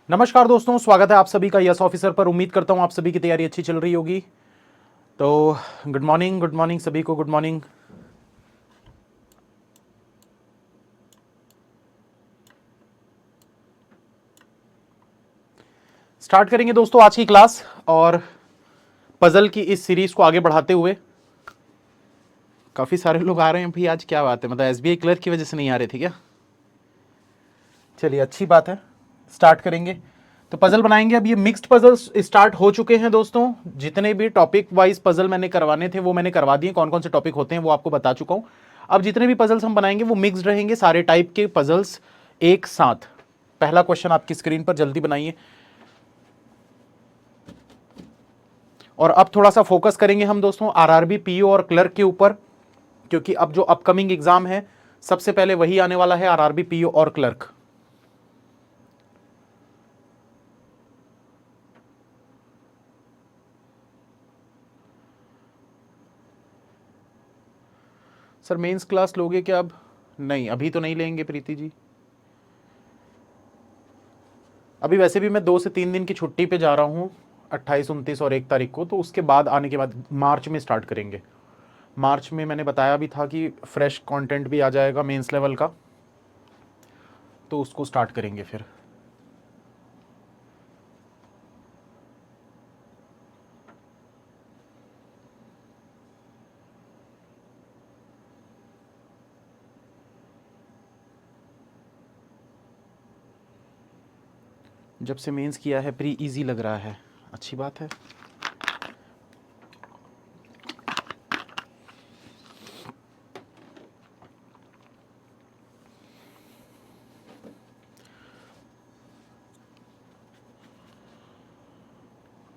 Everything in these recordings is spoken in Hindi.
नमस्कार दोस्तों, स्वागत है आप सभी का यस ऑफिसर पर। उम्मीद करता हूं आप सभी की तैयारी अच्छी चल रही होगी। तो गुड मॉर्निंग सभी को, गुड मॉर्निंग। स्टार्ट करेंगे दोस्तों आज की क्लास और पजल की इस सीरीज को आगे बढ़ाते हुए। काफी सारे लोग आ रहे हैं भाई, आज क्या बात है? मतलब एसबीआई क्लर्क की वजह से नहीं आ रहे थे क्या? चलिए अच्छी बात है, स्टार्ट करेंगे। तो पजल बनाएंगे। अब ये मिक्स्ड पजल स्टार्ट हो चुके हैं दोस्तों। जितने भी टॉपिक वाइज पजल मैंने करवाने थे वो मैंने करवा दिए। कौन कौन से टॉपिक होते हैं वो आपको बता चुका हूं। अब जितने भी पजल्स हम बनाएंगे वो मिक्स्ड रहेंगे, सारे टाइप के पजल्स एक साथ। पहला क्वेश्चन आपकी स्क्रीन पर, जल्दी बनाइए। और अब थोड़ा सा फोकस करेंगे हम दोस्तों आरआरबी, पीओ और क्लर्क के ऊपर, क्योंकि अब जो अपकमिंग एग्जाम है सबसे पहले वही आने वाला है, आरआरबी, पीओ और क्लर्क। सर मेंस क्लास लोगे क्या अब? नहीं, अभी तो नहीं लेंगे प्रीति जी। अभी वैसे भी मैं 2 से 3 दिन की छुट्टी पे जा रहा हूँ, 28, 29 और 1 तारीख को। तो उसके बाद आने के बाद मार्च में स्टार्ट करेंगे। मार्च में मैंने बताया भी था कि फ्रेश कंटेंट भी आ जाएगा मेंस लेवल का, तो उसको स्टार्ट करेंगे फिर। जब से मेंस किया है प्री इजी लग रहा है, अच्छी बात है।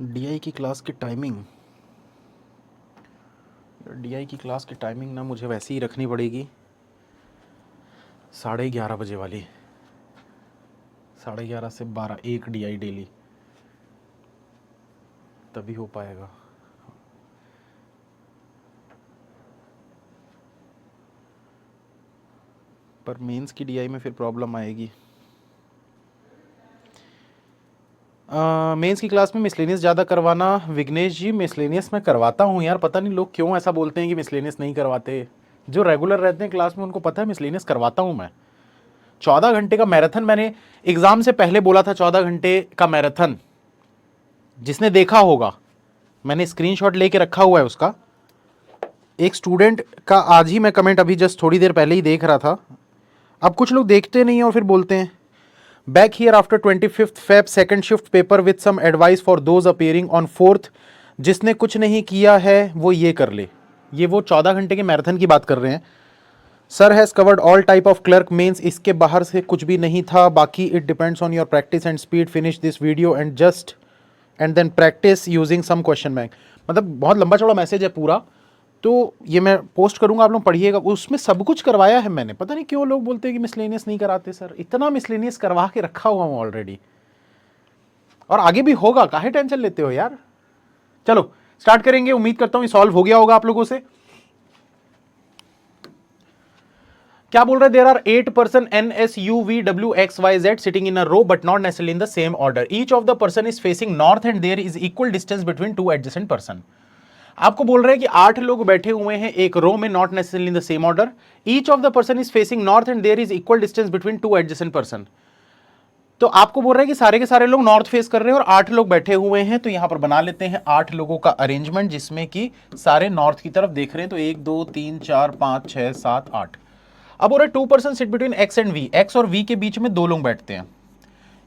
डीआई की क्लास की टाइमिंग, डीआई की क्लास की टाइमिंग ना मुझे वैसे ही रखनी पड़ेगी 11:30 बजे वाली। 11:30 से 12, 1 डीआई डेली, तभी हो पाएगा। पर मेंस की डीआई में फिर प्रॉब्लम आएगी। मेंस की क्लास में मिसलेनियस ज़्यादा करवाना। विघ्नेश जी मिसलेनियस में करवाता हूँ यार, पता नहीं लोग क्यों ऐसा बोलते हैं कि मिसलेनियस नहीं करवाते। जो रेगुलर रहते हैं क्लास में उनको पता है मिसलेनियस करवाता हूँ मैं। 14 घंटे का मैराथन मैंने एग्जाम से पहले बोला था, 14 घंटे का मैराथन। जिसने देखा होगा, मैंने स्क्रीनशॉट लेके रखा हुआ है उसका। एक स्टूडेंट का आज ही मैं कमेंट अभी जस्ट थोड़ी देर पहले ही देख रहा था। अब कुछ लोग देखते नहीं और फिर बोलते हैं back here after 25th Feb second shift paper with some advice for those appearing on 4th। जिसने कुछ नहीं किया है वो ये कर ले। ये वो 14 घंटे के मैराथन की बात कर रहे हैं। Sir has covered all type of clerk mains, इसके बाहर से कुछ भी नहीं था। बाकी it depends on your practice and speed. Finish this video and then practice using some question bank. मतलब बहुत लंबा चौड़ा मैसेज है पूरा, तो ये मैं पोस्ट करूंगा, आप लोग पढ़िएगा। उसमें सब कुछ करवाया है मैंने। पता नहीं क्यों लोग बोलते हैं कि मिसलेनियस नहीं कराते। सर इतना मिसलेनियस करवा के रखा हुआ हूं ऑलरेडी, और आगे भी होगा, काहे टेंशन लेते हो यार। चलो स्टार्ट करेंगे। उम्मीद करता हूं सॉल्व हो गया होगा आप लोगों से। क्या बोल रहे? There are 8 person NSUVWXYZ sitting in a row but not necessarily in the same order. Each of the person is facing north and there is equal distance between 2 adjacent person. आपको बोल रहे हैं कि 8 लोग बैठे हुए हैं एक रो में, not necessarily in the same order. Each of the person is facing north and there is equal distance between 2 adjacent person. तो आपको बोल रहे हैं कि सारे के सारे लोग नॉर्थ फेस कर रहे हैं और 8 लोग बैठे हुए हैं। तो यहां पर बना लेते हैं 8 लोगों का अरेंजमेंट, जिसमें कि सारे नॉर्थ की तरफ देख रहे हैं। तो 1 2 3 4 5 6 7 8। अब बोल रहे 2 person sit between X and V. X और वी के बीच में 2 लोग बैठते हैं।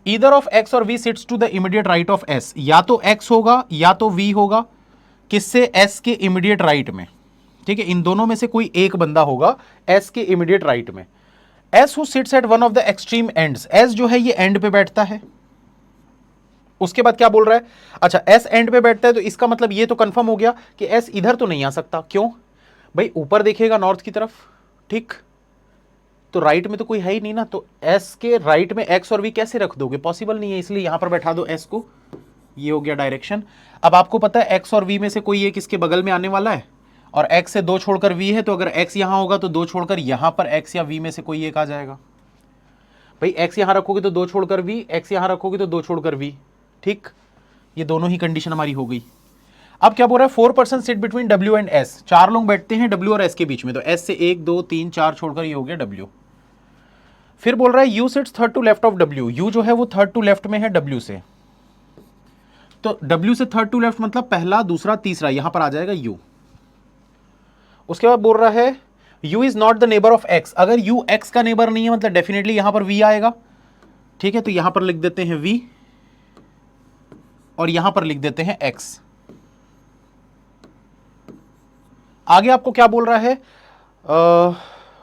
ईदर ऑफ एक्स और V sits to the immediate right of S. या तो एक्स होगा या तो वी होगा। किससे? एस के इमीडिएट राइट में। ठीक है, इन दोनों में से कोई एक बंदा होगा एस के इमीडिएट राइट में। S who sits eight one of the extreme ends. S जो है ये एंड पे बैठता है। उसके बाद क्या बोल रहा है? अच्छा, एस एंड पे बैठता है तो इसका मतलब ये तो कंफर्म हो गया कि एस इधर तो नहीं आ सकता। क्यों भाई? ऊपर देखेगा नॉर्थ की तरफ, ठीक, तो राइट में तो कोई है ही नहीं ना। तो एस के राइट में एक्स और वी कैसे रख दोगे? पॉसिबल नहीं है, इसलिए यहां पर बैठा दो एस को। ये हो गया डायरेक्शन। अब आपको पता है एक्स और वी में से कोई एक इसके बगल में आने वाला है, और एक्स से 2 छोड़कर वी है, तो अगर एक्स यहां होगा तो 2 छोड़कर यहां पर एक्स या वी में से कोई एक आ जाएगा। भाई एक्स यहां रखोगे तो 2 छोड़कर वी, एक्स यहां रखोगे तो 2 छोड़कर वी, ठीक। ये दोनों ही कंडीशन हमारी हो गई। अब क्या बोल रहा है, 4% sit between W and S, 4 लोग बैठते हैं डब्ल्यू और एस के बीच में, तो एस से 1 2 3 4 छोड़कर ये हो गया डब्ल्यू। फिर बोल रहा है U sits third to left of W, U जो है वो थर्ड टू लेफ्ट में है डब्ल्यू से, तो डब्ल्यू से थर्ड टू लेफ्ट मतलब पहला दूसरा तीसरा, यहां पर आ जाएगा यू। उसके बाद बोल रहा है u is not the neighbour of x, अगर u x का नेबर नहीं है मतलब डेफिनेटली यहां पर v आएगा, ठीक है। तो यहां पर लिख देते हैं v और यहां पर लिख देते हैं x। आगे आपको क्या बोल रहा है,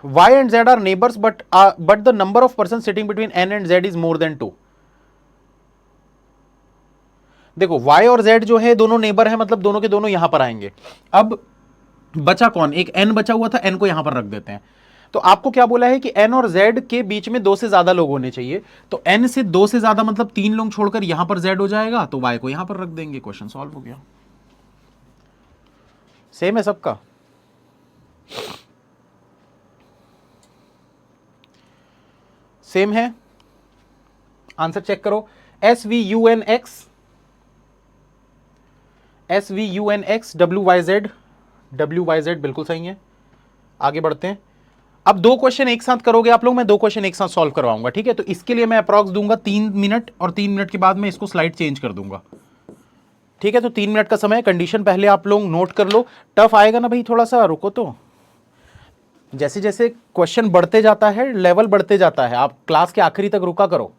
y and z are neighbours but the number of person sitting between n and z is more than 2। देखो y और z जो है दोनों नेबर है, मतलब दोनों के दोनों यहां पर आएंगे। अब बचा कौन, एक n बचा हुआ था, n को यहां पर रख देते हैं। तो आपको क्या बोला है कि n और z के बीच में 2 से ज्यादा लोग होने चाहिए, तो n से 2 से ज्यादा मतलब 3 लोग छोड़कर यहां पर z हो जाएगा, तो y को यहां पर रख देंगे, क्वेश्चन सॉल्व हो गया। सेम है सबका। सेम है, आंसर चेक करो। S V U N X, S V U N X W Y Z, W Y Z बिल्कुल सही है। आगे बढ़ते हैं। अब 2 क्वेश्चन एक साथ करोगे आप लोग, मैं 2 क्वेश्चन एक साथ सॉल्व करवाऊंगा, ठीक है। तो इसके लिए मैं अप्रॉक्स दूंगा 3 मिनट, और 3 मिनट के बाद मैं इसको स्लाइड चेंज कर दूंगा, ठीक है। तो 3 मिनट का समय, कंडीशन पहले आप लोग नोट कर लो। टफ आएगा ना भाई, थोड़ा सा रुको, तो जैसे जैसे क्वेश्चन बढ़ते जाता है, लेवल बढ़ते जाता है, आप क्लास के आखिरी तक रुका करो।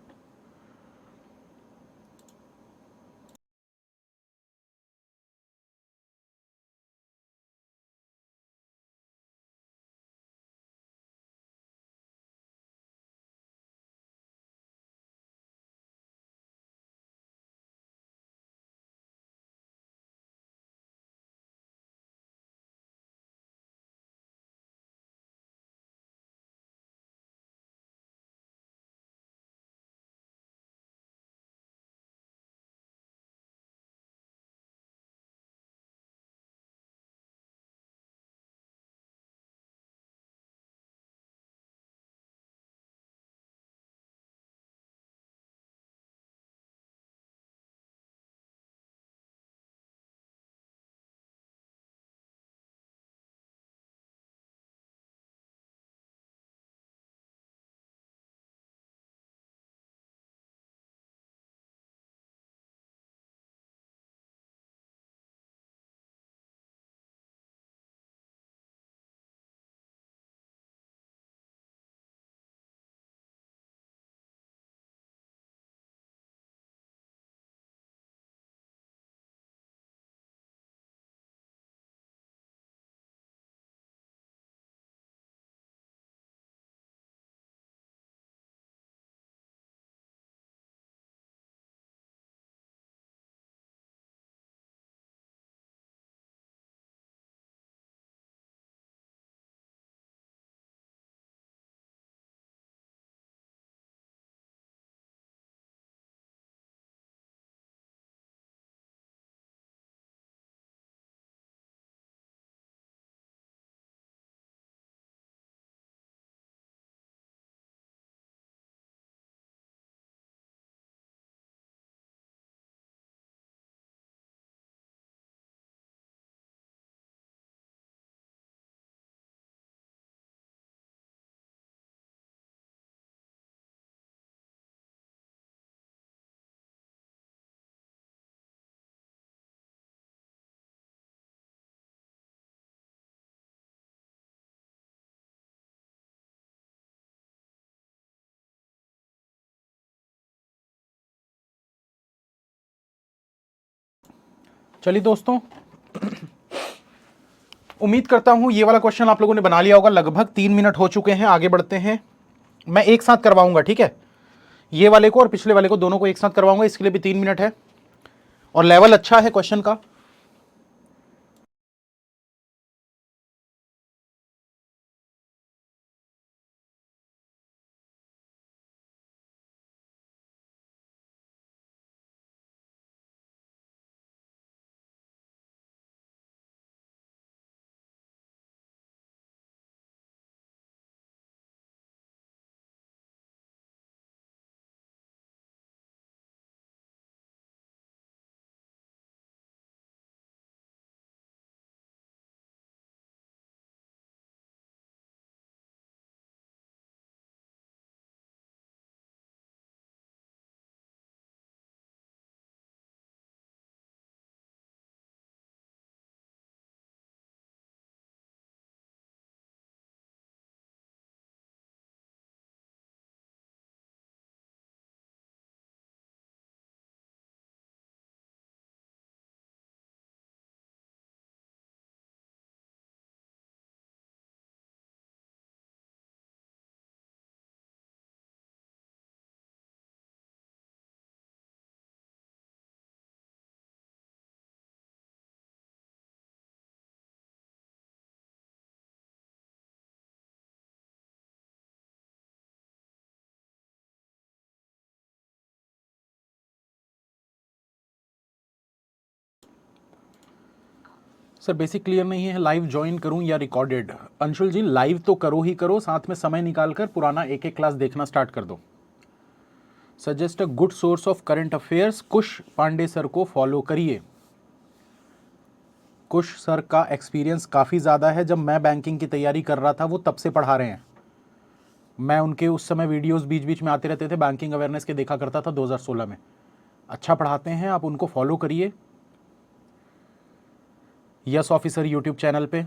चलिए दोस्तों, उम्मीद करता हूं ये वाला क्वेश्चन आप लोगों ने बना लिया होगा। लगभग 3 मिनट हो चुके हैं, आगे बढ़ते हैं। मैं एक साथ करवाऊंगा, ठीक है, ये वाले को और पिछले वाले को, दोनों को एक साथ करवाऊंगा, इसके लिए भी 3 मिनट है, और लेवल अच्छा है क्वेश्चन का। सर बेसिक क्लियर नहीं है, लाइव ज्वाइन करूं या रिकॉर्डेड? अंशुल जी लाइव तो करो ही करो, साथ में समय निकाल कर पुराना एक एक क्लास देखना स्टार्ट कर दो। Suggest a good source of current affairs, Kush Pandey sir को फॉलो करिए। कुश सर का एक्सपीरियंस काफ़ी ज़्यादा है, जब मैं बैंकिंग की तैयारी कर रहा था वो तब से पढ़ा रहे हैं। मैं उनके उस समय वीडियोस बीच बीच में आते रहते थे, बैंकिंग अवेयरनेस के देखा करता था 2016 में। अच्छा पढ़ाते हैं, आप उनको फॉलो करिए। यस ऑफिसर यूट्यूब चैनल पे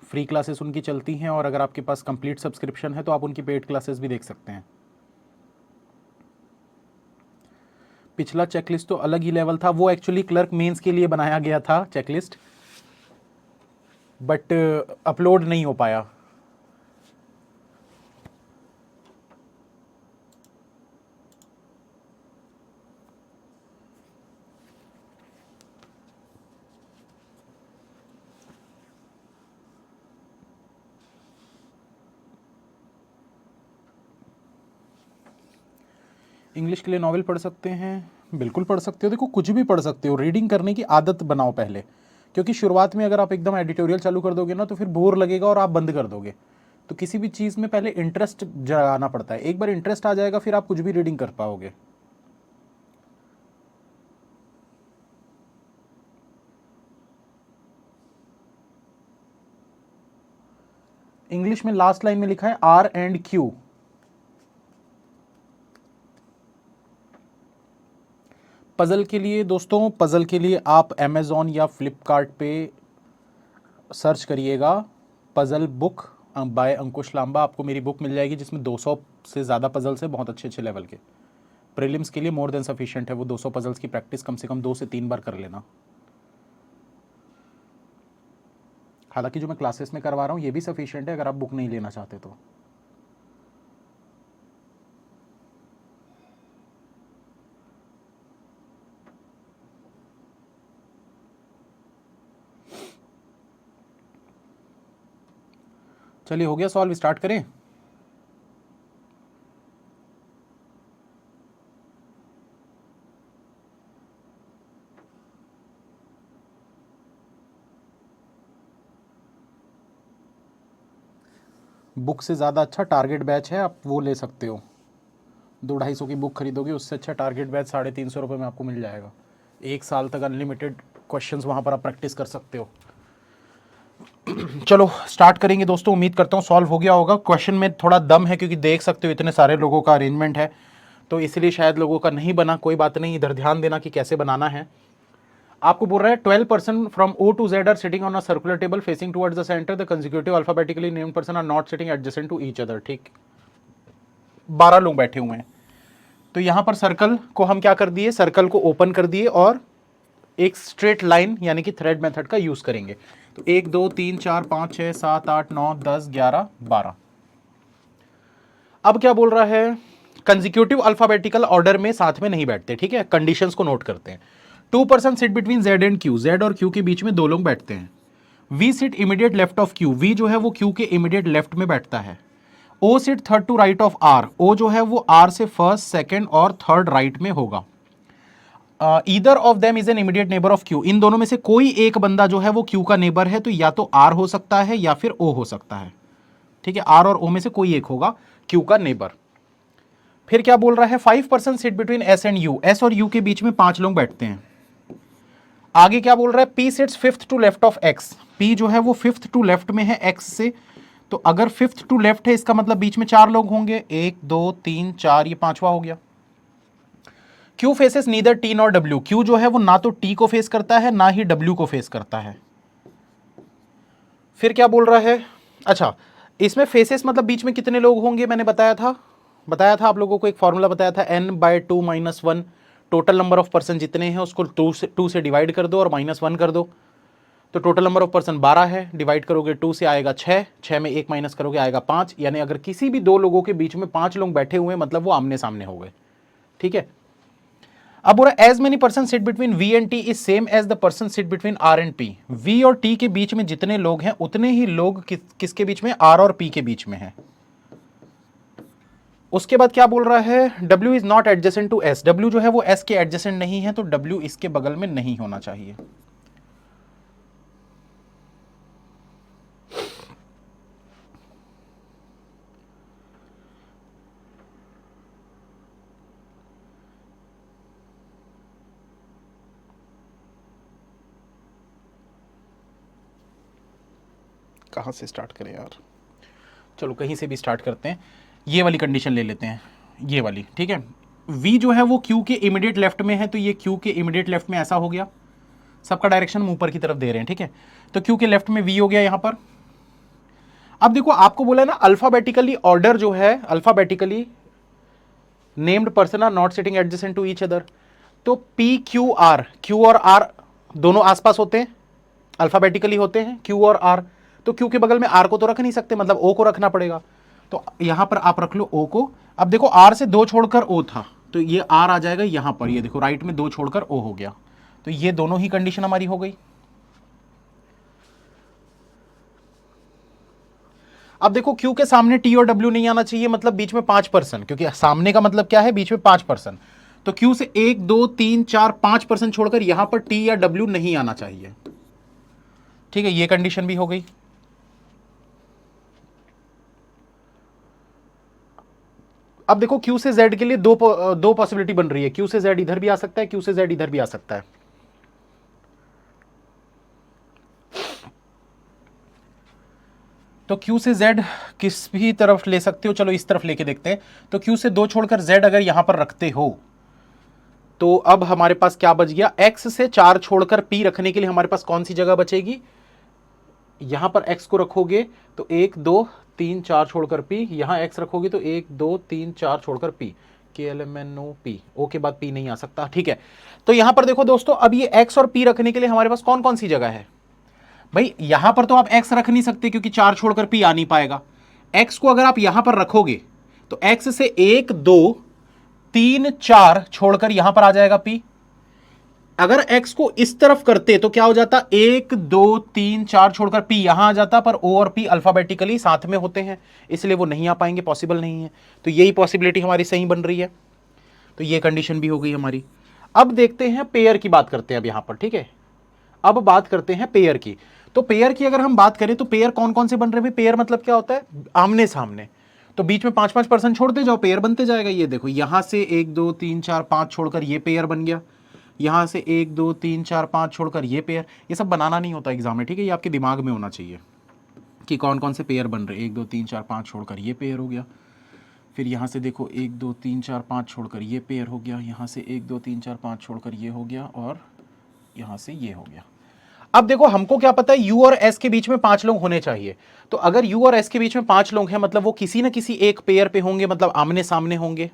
फ्री क्लासेस उनकी चलती हैं, और अगर आपके पास कंप्लीट सब्सक्रिप्शन है तो आप उनकी पेड क्लासेस भी देख सकते हैं। पिछला चेकलिस्ट तो अलग ही लेवल था, वो एक्चुअली क्लर्क मेंस के लिए बनाया गया था चेकलिस्ट, बट अपलोड नहीं हो पाया। इंग्लिश के लिए नॉवेल पढ़ सकते हैं? बिल्कुल पढ़ सकते हो। देखो कुछ भी पढ़ सकते हो, रीडिंग करने की आदत बनाओ पहले, क्योंकि शुरुआत में अगर आप एकदम एडिटोरियल चालू कर दोगे ना तो फिर बोर लगेगा और आप बंद कर दोगे। तो किसी भी चीज़ में पहले इंटरेस्ट जगाना पड़ता है, एक बार इंटरेस्ट आ जाएगा फिर आप कुछ भी रीडिंग कर पाओगे। इंग्लिश में लास्ट लाइन में लिखा है आर एंड क्यू। पजल के लिए दोस्तों, पजल के लिए आप अमेज़ॉन या फ्लिपकार्ट पे सर्च करिएगा पजल बुक बाय अंकुश लांबा, आपको मेरी बुक मिल जाएगी जिसमें 200 से ज़्यादा पजल्स है, बहुत अच्छे अच्छे लेवल के। प्रीलिम्स के लिए मोर देन सफिशिएंट है वो 200 पजल्स की प्रैक्टिस कम से कम 2 से 3 बार कर लेना। हालांकि जो मैं क्लासेस में करवा रहा हूँ ये भी सफिशिएंट है अगर आप बुक नहीं लेना चाहते तो। चलिए हो गया सॉल्व, स्टार्ट करें। बुक से ज़्यादा अच्छा टारगेट बैच है, आप वो ले सकते हो। 200-250 की बुक खरीदोगे, उससे अच्छा टारगेट बैच 350 रुपये में आपको मिल जाएगा। 1 साल तक अनलिमिटेड क्वेश्चंस वहाँ पर आप प्रैक्टिस कर सकते हो। चलो स्टार्ट करेंगे दोस्तों, उम्मीद करता हूँ सॉल्व हो गया होगा। क्वेश्चन में थोड़ा दम है क्योंकि देख सकते हो इतने सारे लोगों का अरेंजमेंट है, तो इसलिए शायद लोगों का नहीं बना। कोई बात नहीं, इधर ध्यान देना कि कैसे बनाना है। आपको बोल रहा है 12 person from O to Z are sitting on a circular table facing towards the centre, the consecutive alphabetically named person are not sitting adjacent to each other. ठीक, 12 लोग बैठे हुए हैं, तो यहां पर सर्कल को हम क्या कर दिए, सर्कल को ओपन कर दिए और एक स्ट्रेट लाइन यानी कि थ्रेड मेथड का यूज करेंगे। तो 1 2 3 4 5 6 7 8 9 10 11 12। अब क्या बोल रहा है, कंसेक्यूटिव अल्फाबेटिकल ऑर्डर में साथ में नहीं बैठते। ठीक है, कंडीशंस को नोट करते हैं। 2 person sit between Z and Q, Z और Q के बीच में 2 लोग बैठते हैं। V sit immediate left of Q, V जो है वो Q के इमीडिएट लेफ्ट में बैठता है। O sit third to right of R, O जो है वो R से फर्स्ट, सेकंड और थर्ड राइट में होगा। Either of them is an immediate neighbour of Q, इन दोनों में से कोई एक बंदा जो है वो Q का नेबर है, तो या तो R हो सकता है या फिर O हो सकता है। ठीक है, R और O में से कोई एक होगा Q का नेबर। फिर क्या बोल रहा है, 5 person sit between S and U, S और U के बीच में 5 लोग बैठते हैं। आगे क्या बोल रहा है, P sits fifth to left of X, P जो है वो फिफ्थ टू लेफ्ट में है X से, तो अगर फिफ्थ टू लेफ्ट है इसका मतलब बीच में 4 लोग होंगे, 1 2 3 4, ये 5वां हो गया। Q faces neither T nor W, Q जो है वो ना तो T को फेस करता है ना ही W को फेस करता है। फिर क्या बोल रहा है, अच्छा इसमें फेसेस मतलब बीच में कितने लोग होंगे, मैंने बताया था आप लोगों को एक फॉर्मूला बताया था, n/2 - 1, total number of person जितने हैं उसको 2 से डिवाइड कर दो और -1 कर दो, तो टोटल नंबर ऑफ पर्सन 12 है, डिवाइड करोगे 2 से आएगा 6, 6 में 1 माइनस करोगे आएगा 5, यानी अगर किसी भी 2 लोगों के बीच में 5 लोग बैठे हुए मतलब वो आमने सामने हो गए। ठीक है, अब बोला as many person sit between V and T is same as the person sit between R and P, V और T के बीच में जितने लोग हैं उतने ही लोग किसके बीच में, R और P के बीच में है। उसके बाद क्या बोल रहा है, W is not adjacent to S, W जो है वो S के एडजेसेंट नहीं है, तो W इसके बगल में नहीं होना चाहिए। कहाँ से स्टार्ट करें यार, चलो कहीं से भी स्टार्ट करते हैं। ये वाली कंडीशन ले लेते हैं, ये वाली, ठीक है। v जो है वो q के इमीडिएट लेफ्ट में है, तो ये q के इमीडिएट लेफ्ट में ऐसा हो गया, सबका डायरेक्शन हम ऊपर की तरफ दे रहे हैं, ठीक है। तो q के लेफ्ट में v हो गया यहां पर। अब देखो आपको बोला ना अल्फाबेटिकली ऑर्डर जो है, alphabetically named person are not sitting adjacent to each other. तो p q r, q और r दोनों आसपास होते हैं, अल्फाबेटिकली होते हैं q और r। तो q के बगल में r को तो रख नहीं सकते, मतलब o को रखना पड़ेगा। तो यहां पर आप रख लो o को। अब देखो r से 2 छोड़कर o था, तो ये r आ जाएगा यहां पर, ये देखो राइट में 2 छोड़कर o हो गया। तो ये दोनों ही कंडीशन हमारी हो गई। अब देखो q के सामने t और w नहीं आना चाहिए, मतलब बीच में 5%, क्योंकि सामने का मतलब क्या है, बीच में 5%। तो q से 1 2 3 4 5% छोड़कर यहां पर t या w नहीं आना चाहिए, ठीक है। ये कंडीशन भी हो गई। अब देखो q से z के लिए दो पॉसिबिलिटी बन रही है, q से z इधर भी आ सकता है, q से z इधर भी आ सकता है। तो q से z किस भी तरफ ले सकते हो, चलो इस तरफ लेके देखते हैं। तो q से 2 छोड़कर z अगर यहां पर रखते हो, तो अब हमारे पास क्या बच गया, x से 4 छोड़कर p रखने के लिए हमारे पास कौन सी जगह बचेगी, यहां पर x को रखोगे तो 1 2 3 4 छोड़कर p, यहां x रखोगे तो 1 2 3 4 छोड़कर p, KLMNOP, o के बाद p नहीं आ सकता, ठीक है। तो यहां पर देखो दोस्तों, अब ये x और p रखने के लिए हमारे पास कौन कौन सी जगह है भाई। यहां पर तो आप x रख नहीं सकते क्योंकि 4 छोड़कर p आ नहीं पाएगा। x को अगर आप यहां पर रखोगे तो x से 1 2 3 4 छोड़कर यहां पर आ जाएगा p। अगर x को इस तरफ करते तो क्या हो जाता, 1 2 3 4 छोड़कर p यहां आ जाता, पर o और p अल्फाबेटिकली साथ में होते हैं, इसलिए वो नहीं आ पाएंगे, पॉसिबल नहीं है। तो यही पॉसिबिलिटी हमारी सही बन रही है, तो ये कंडीशन भी हो गई हमारी। अब देखते हैं पेयर की बात करते हैं अब यहां पर, ठीक है। अब बात करते हैं पेयर की। तो पेयर की अगर हम बात करें तो पेयर कौन कौन से बन रहे हैं, पेयर मतलब क्या होता है, आमने सामने। तो बीच में 5-5% छोड़ते जाओ, पेयर बनते जाएगा। ये देखो यहां से 1 2 3 4 5 छोड़कर ये पेयर बन गया, यहां से 1 2 3 4 5 छोड़कर ये पेयर। ये सब बनाना नहीं होता एग्जाम में, ठीक है, ये आपके दिमाग में होना चाहिए कि कौन कौन से पेयर बन रहे हैं। 1 2 3 4 5 छोड़कर ये पेयर हो गया, फिर यहाँ से देखो 1 2 3 4 5 छोड़कर ये पेयर हो गया, यहाँ से 1 2 3 4 5 छोड़कर ये हो गया, और यहाँ से ये हो गया। अब देखो हमको क्या पता है, u और s के बीच में 5 लोग होने चाहिए। तो अगर u और s के बीच में 5 लोग हैं, मतलब वो किसी न किसी एक पेयर पे होंगे, मतलब आमने सामने होंगे।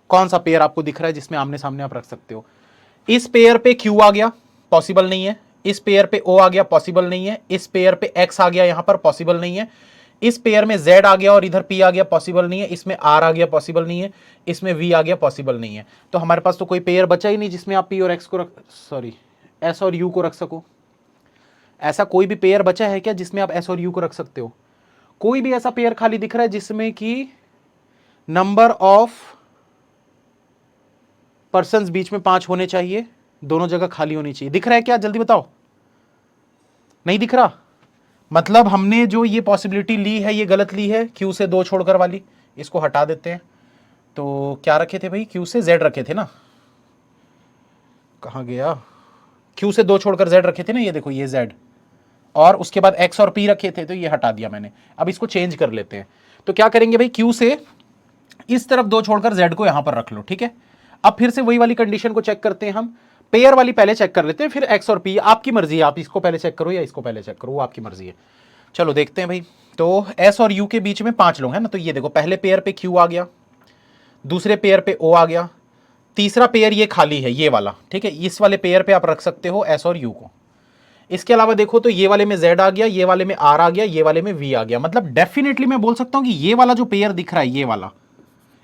कौन सा पेयर आपको दिख रहा है जिसमें आमने सामने आप रख सकते हो, इस पेयर पे q आ गया, पॉसिबल नहीं है। इस पेयर पे o आ गया, पॉसिबल नहीं है। इस पेयर पे x आ गया, यहां पर पॉसिबल नहीं है। इस पेयर में z आ गया और इधर p आ गया, पॉसिबल नहीं है। इसमें r आ गया, पॉसिबल नहीं है। इसमें v आ गया, पॉसिबल नहीं है। तो हमारे पास तो कोई पेयर बचा ही नहीं जिसमें आप p और x को रख, सॉरी s और u को रख सको। ऐसा कोई भी पेयर बचा है क्या जिसमें आप s और u को रख सकते हो? कोई भी ऐसा पेयर खाली दिख रहा है जिसमें कि नंबर ऑफ पर्सन्स बीच में 5 होने चाहिए, दोनों जगह खाली होनी चाहिए? दिख रहा है क्या, जल्दी बताओ। नहीं दिख रहा, मतलब हमने जो ये पॉसिबिलिटी ली है ये गलत ली है, q से 2 छोड़कर वाली। इसको हटा देते हैं। तो क्या रखे थे भाई, q से z रखे थे ना, कहां गया, q से 2 छोड़कर z रखे थे ना, ये देखो ये z, और उसके बाद x और p रखे थे, तो ये हटा दिया मैंने। अब इसको चेंज कर लेते हैं। तो क्या करेंगे भाई, q से इस तरफ 2 छोड़कर z को यहां पर रख लो, ठीक है। अब फिर से वही वाली कंडीशन को चेक करते हैं हम। पेयर वाली पहले चेक कर लेते हैं, फिर x और p, आपकी मर्जी है, आप इसको पहले चेक करो या इसको पहले चेक करो, वो आपकी मर्जी है। चलो देखते हैं भाई। तो s और u के बीच में 5 लोग हैं ना, तो ये देखो पहले पेयर पे q आ गया, दूसरे पेयर पे o आ गया, तीसरा पेयर ये खाली है, ये वाला, ठीक है। इस वाले पेयर पे आप रख सकते हो s और u को। इसके अलावा देखो तो ये वाले में z आ गया, ये वाले में r आ गया, ये वाले में v आ गया। मतलब डेफिनेटली मैं बोल सकता हूं कि ये वाला जो पेयर दिख रहा है, ये वाला,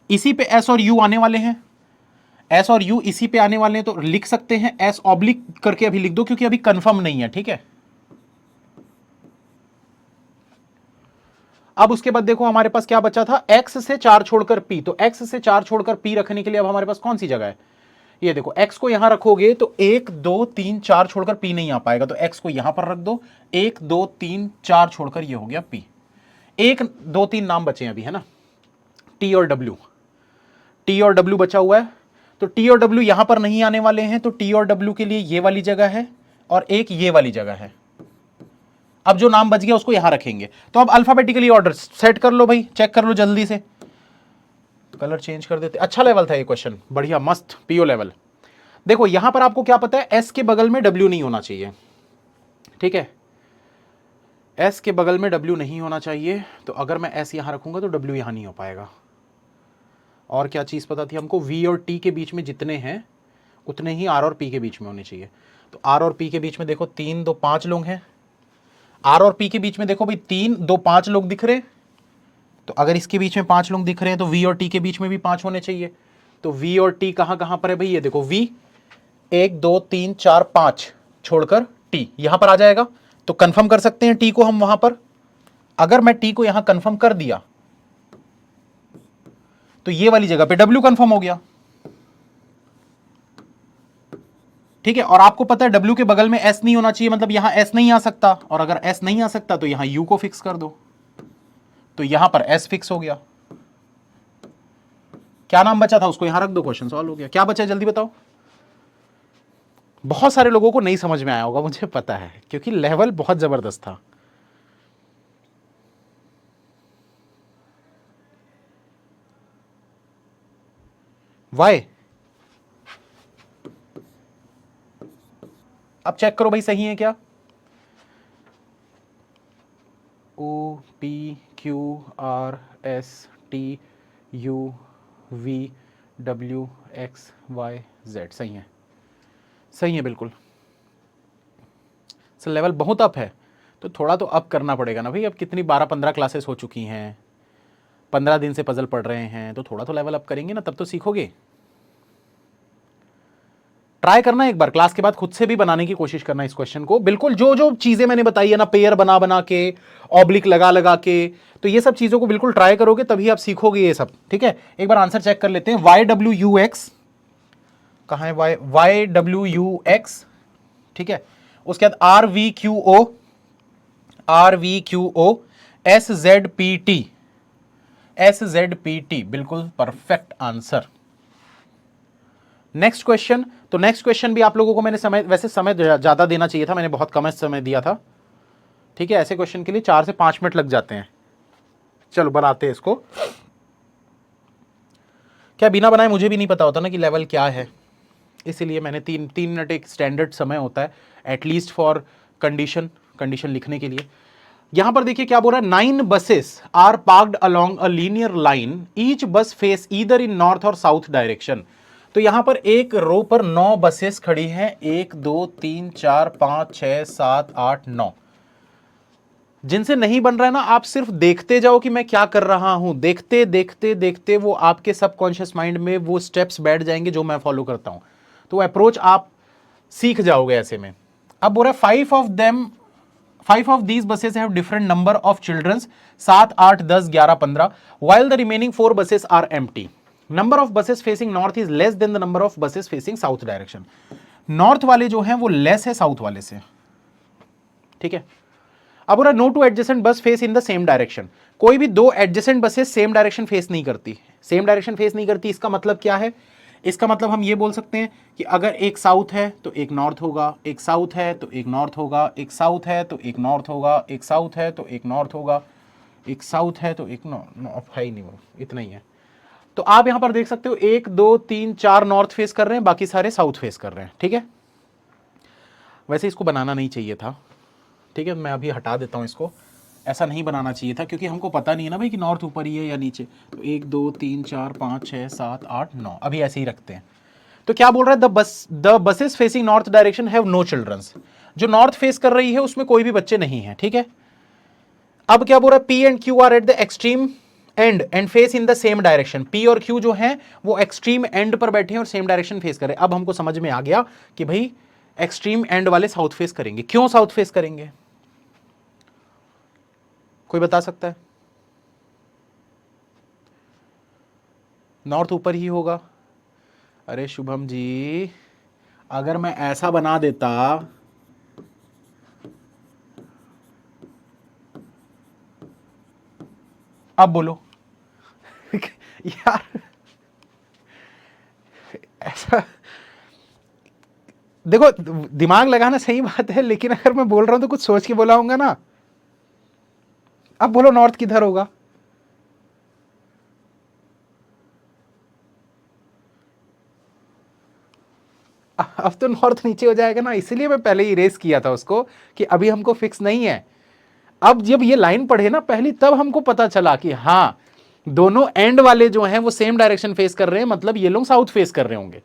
इसी पे s और u आने वाले हैं, s और u इसी पे आने वाले हैं। तो लिख सकते हैं, s ऑब्लिक करके अभी लिख दो क्योंकि अभी कंफर्म नहीं है, ठीक है। अब उसके बाद देखो हमारे पास क्या बचा था, x से 4 छोड़कर p। तो x से 4 छोड़कर p रखने के लिए अब हमारे पास कौन सी जगह है, ये देखो x को यहां रखोगे तो 1 2 3 4 छोड़कर p नहीं आ पाएगा, तो x को यहां पर रख दो। 1 2 3 4 छोड़कर ये हो गया p। 1 2 3 नाम बचे हैं अभी, है ना, t और w, t और w बचा हुआ है। तो t और w यहां पर नहीं आने वाले हैं, तो t और w के लिए ये वाली जगह है और एक ये वाली जगह है। अब जो नाम बच गया उसको यहां रखेंगे। तो अब अल्फाबेटिकली ऑर्डर सेट कर लो भाई, चेक कर लो जल्दी से। कलर चेंज कर देते। अच्छा लेवल था ये क्वेश्चन, बढ़िया मस्त पीओ लेवल। देखो यहां पर आपको क्या पता है, एस के बगल में डब्ल्यू नहीं होना चाहिए, ठीक है, एस के बगल में डब्ल्यू नहीं होना चाहिए। तो अगर मैं एस यहां रखूंगा तो डब्ल्यू यहां नहीं हो पाएगा। और क्या चीज पता थी हमको, वी और टी के बीच में जितने हैं उतने ही आर और पी के बीच में होने चाहिए। तो आर और पी के बीच में देखो 3 2 5 लोग हैं, आर और पी के बीच में देखो भाई 3 2 5 लोग दिख रहे हैं। तो अगर इसके बीच में 5 लोग दिख रहे हैं तो वी और टी के बीच में भी 5 होने चाहिए। तो वी और टी कहां कहां पर है भाई, ये देखो वी 1 2 3 4 5 छोड़कर टी यहां पर आ जाएगा। तो कंफर्म कर सकते हैं टी को हम वहां पर। अगर मैं टी को यहां कंफर्म कर दिया तो ये वाली जगह पे डब्ल्यू कंफर्म हो गया, ठीक है। और आपको पता है डब्ल्यू के बगल में एस नहीं होना चाहिए, मतलब यहां एस नहीं आ सकता, और अगर एस नहीं आ सकता तो यहां यू को फिक्स कर दो। तो यहां पर एस फिक्स हो गया। क्या नाम बचा था उसको यहां रख दो, क्वेश्चन सॉल्व हो गया। क्या बचा जल्दी बताओ। बहुत सारे लोगों को नहीं समझ में आया होगा मुझे पता है, क्योंकि लेवल बहुत जबरदस्त था। वाई, अब चेक करो भाई सही है क्या। O P Q R S T U V W X Y Z, सही है, सही है बिल्कुल। सर लेवल बहुत अप है, तो थोड़ा तो अप करना पड़ेगा ना भाई। अब कितनी 12-15 क्लासेस हो चुकी हैं, 15 दिन से पजल पढ़ रहे हैं, तो थोड़ा तो लेवल अप करेंगे ना, तब तो सीखोगे। ट्राई करना एक बार क्लास के बाद, खुद से भी बनाने की कोशिश करना इस क्वेश्चन को। बिल्कुल जो जो चीजें मैंने बताई है ना, पेयर बना बना के, ऑब्लिक लगा लगा के, तो ये सब चीजों को बिल्कुल ट्राई करोगे तभी आप सीखोगे ये सब, ठीक है। एक बार आंसर चेक कर लेते हैं। वाई डब्ल्यू यू एक्स कहां है, वाई डब्ल्यू यू एक्स, ठीक है। उसके बाद R V Q O, R V Q O S Z P T, S Z P T, बिल्कुल परफेक्ट आंसर। Next question. तो नेक्स्ट क्वेश्चन भी आप लोगों को मैंने समय, वैसे समय ज्यादा देना चाहिए था, मैंने बहुत कम समय दिया था, ठीक है। ऐसे क्वेश्चन के लिए 4 से 5 मिनट लग जाते हैं। चलो बनाते हैं इसको। क्या बिना बनाए मुझे भी नहीं पता होता ना कि लेवल क्या है, इसीलिए मैंने 3 मिनट एक स्टैंडर्ड समय होता है एटलीस्ट फॉर कंडीशन लिखने के लिए। यहां पर देखिए क्या बोल रहा है, 9 buses are parked along a linear line, each bus face either in north और साउथ डायरेक्शन। तो यहां पर एक रो पर 9 बसेस खड़ी हैं, 1 2 3 4 5 6 7 8 9, जिनसे नहीं बन रहा है ना, आप सिर्फ देखते जाओ कि मैं क्या कर रहा हूं। देखते देखते देखते वो आपके सबकॉन्शियस माइंड में वो स्टेप्स बैठ जाएंगे जो मैं फॉलो करता हूं, तो अप्रोच आप सीख जाओगे ऐसे में। अब बोल रहा है 5 of these buses have different number of children, 7 8 10 11 15, while the remaining 4 buses are empty. Number of buses facing north is less than the number of buses facing south direction. North वाले जो हैं वो लेस है साउथ वाले से, ठीक है। अब बोला नो टू एडजेसेंट बस face in the same direction. कोई भी 2 adjacent buses same direction face नहीं करती, सेम डायरेक्शन फेस नहीं करती। इसका मतलब क्या है, इसका मतलब हम ये बोल सकते हैं कि अगर एक साउथ है तो एक नॉर्थ होगा, एक साउथ है तो एक नॉर्थ होगा, एक साउथ है तो एक नॉर्थ होगा, एक साउथ है तो एक नॉर्थ होगा, एक साउथ है तो एक नॉर्थ है ही नहीं, वो इतना ही है। तो आप यहां पर देख सकते हो 1 2 3 4 नॉर्थ फेस कर रहे हैं, बाकी सारे साउथ फेस कर रहे हैं, ठीक है। वैसे इसको बनाना नहीं चाहिए था, ठीक है, मैं अभी हटा देता हूं इसको। ऐसा नहीं बनाना चाहिए था, क्योंकि हमको पता नहीं है ना भाई कि नॉर्थ ऊपर ही है या नीचे। तो 1 2 3 4 5 6 7 8 9, अभी ऐसे ही रखते हैं। तो क्या बोल रहा है, the buses facing north direction have no childrens. जो नॉर्थ फेस कर रही है उसमें कोई भी बच्चे नहीं है, ठीक है। अब क्या बोल रहा है, P and Q are at the extreme and face in the same direction. P और क्यू जो है वो एक्सट्रीम एंड पर बैठे हैं और सेम डायरेक्शन फेस कर रहे हैं। अब हमको समझ में आ गया कि भाई एक्सट्रीम एंड वाले साउथ फेस करेंगे। क्यों साउथ फेस करेंगे, कोई बता सकता है। नॉर्थ ऊपर ही होगा। अरे शुभम जी, अगर मैं ऐसा बना देता, अब बोलो यार ऐसा, देखो दिमाग लगाना सही बात है, लेकिन अगर मैं बोल रहा हूं तो कुछ सोच के बोला होगा ना, अब बोलो नॉर्थ किधर होगा? अब तो नॉर्थ नीचे हो जाएगा ना, इसलिए मैं पहले ही इरेज किया था उसको कि अभी हमको फिक्स नहीं है। अब जब ये लाइन पढ़े ना पहली, तब हमको पता चला कि हाँ दोनों एंड वाले जो हैं वो सेम डायरेक्शन फेस कर रहे हैं, मतलब ये लोग साउथ फेस कर रहे होंगे।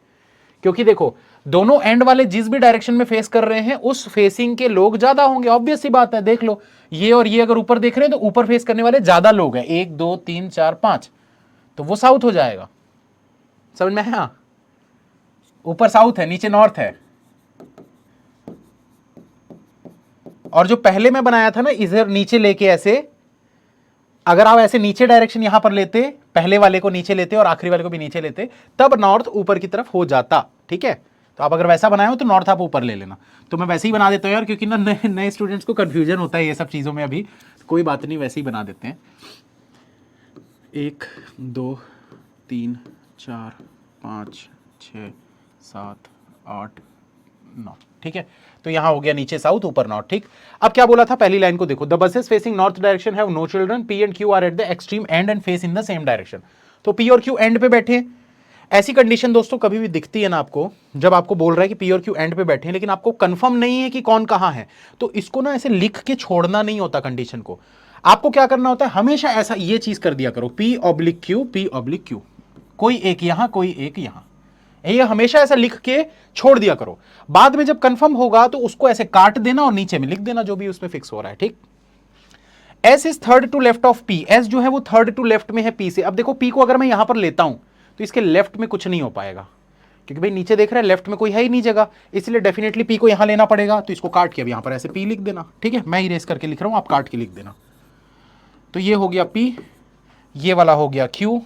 क्योंकि देखो दोनों एंड वाले जिस भी डायरेक्शन में फेस कर रहे हैं उस फेसिंग के लोग ज्यादा होंगे, ऑब्वियस सी बात है। देख लो ये और ये अगर ऊपर देख रहे हैं तो ऊपर फेस करने वाले ज्यादा लोग हैं, 1 2 3 4 5, तो वो साउथ हो जाएगा। समझ में है? हाँ, ऊपर साउथ है, नीचे नॉर्थ है। और जो पहले मैं बनाया था ना इधर नीचे लेके ऐसे, अगर आप ऐसे नीचे डायरेक्शन यहां पर लेते, पहले वाले को नीचे लेते और आखिरी वाले को भी नीचे लेते, तब नॉर्थ ऊपर की तरफ हो जाता। ठीक है, तो आप अगर वैसा बनाए हो तो नॉर्थ आप ऊपर ले लेना। तो मैं वैसे ही बना देता हूं यार, क्योंकि ना नए स्टूडेंट्स को कंफ्यूजन होता है ये सब चीजों में। अभी कोई बात नहीं, वैसे ही बना देते हैं। 1 2 3 4 5 6 7 8 9। ठीक है, तो यहां हो गया नीचे साउथ ऊपर नॉर्थ। ठीक, अब क्या बोला था पहली लाइन को देखो, the buses facing north direction have no children, P and Q are at the extreme end and face in the same direction. तो पी और क्यू एंड पे बैठे हैं। ऐसी कंडीशन दोस्तों कभी भी दिखती है ना आपको, जब आपको बोल रहा है कि पी और क्यू एंड पे बैठे हैं लेकिन आपको कंफर्म नहीं है कि कौन कहां है, तो इसको ना ऐसे लिख के छोड़ना नहीं होता कंडीशन को। आपको क्या करना होता है, हमेशा ऐसा ये चीज कर दिया करो, P oblique Q, P oblique Q, कोई एक यहां कोई एक यहां, ये हमेशा ऐसा लिख के छोड़ दिया करो। बाद में जब कंफर्म होगा तो उसको ऐसे काट देना और नीचे में लिख देना जो भी उसमें फिक्स हो रहा है। ठीक, S is third to left of P, S जो है वो थर्ड टू लेफ्ट में है पी से। अब देखो पी को अगर मैं यहां पर लेता हूं तो इसके लेफ्ट में कुछ नहीं हो पाएगा, क्योंकि भाई नीचे देख रहे हैं लेफ्ट में कोई है ही नहीं जगह, इसलिए डेफिनेटली पी को यहां लेना पड़ेगा। तो इसको काट के अब यहां पर ऐसे पी लिख देना। ठीक है, मैं इरेज करके लिख रहा हूं, आप काट के लिख देना। तो ये हो गया पी, ये वाला हो गया क्यू।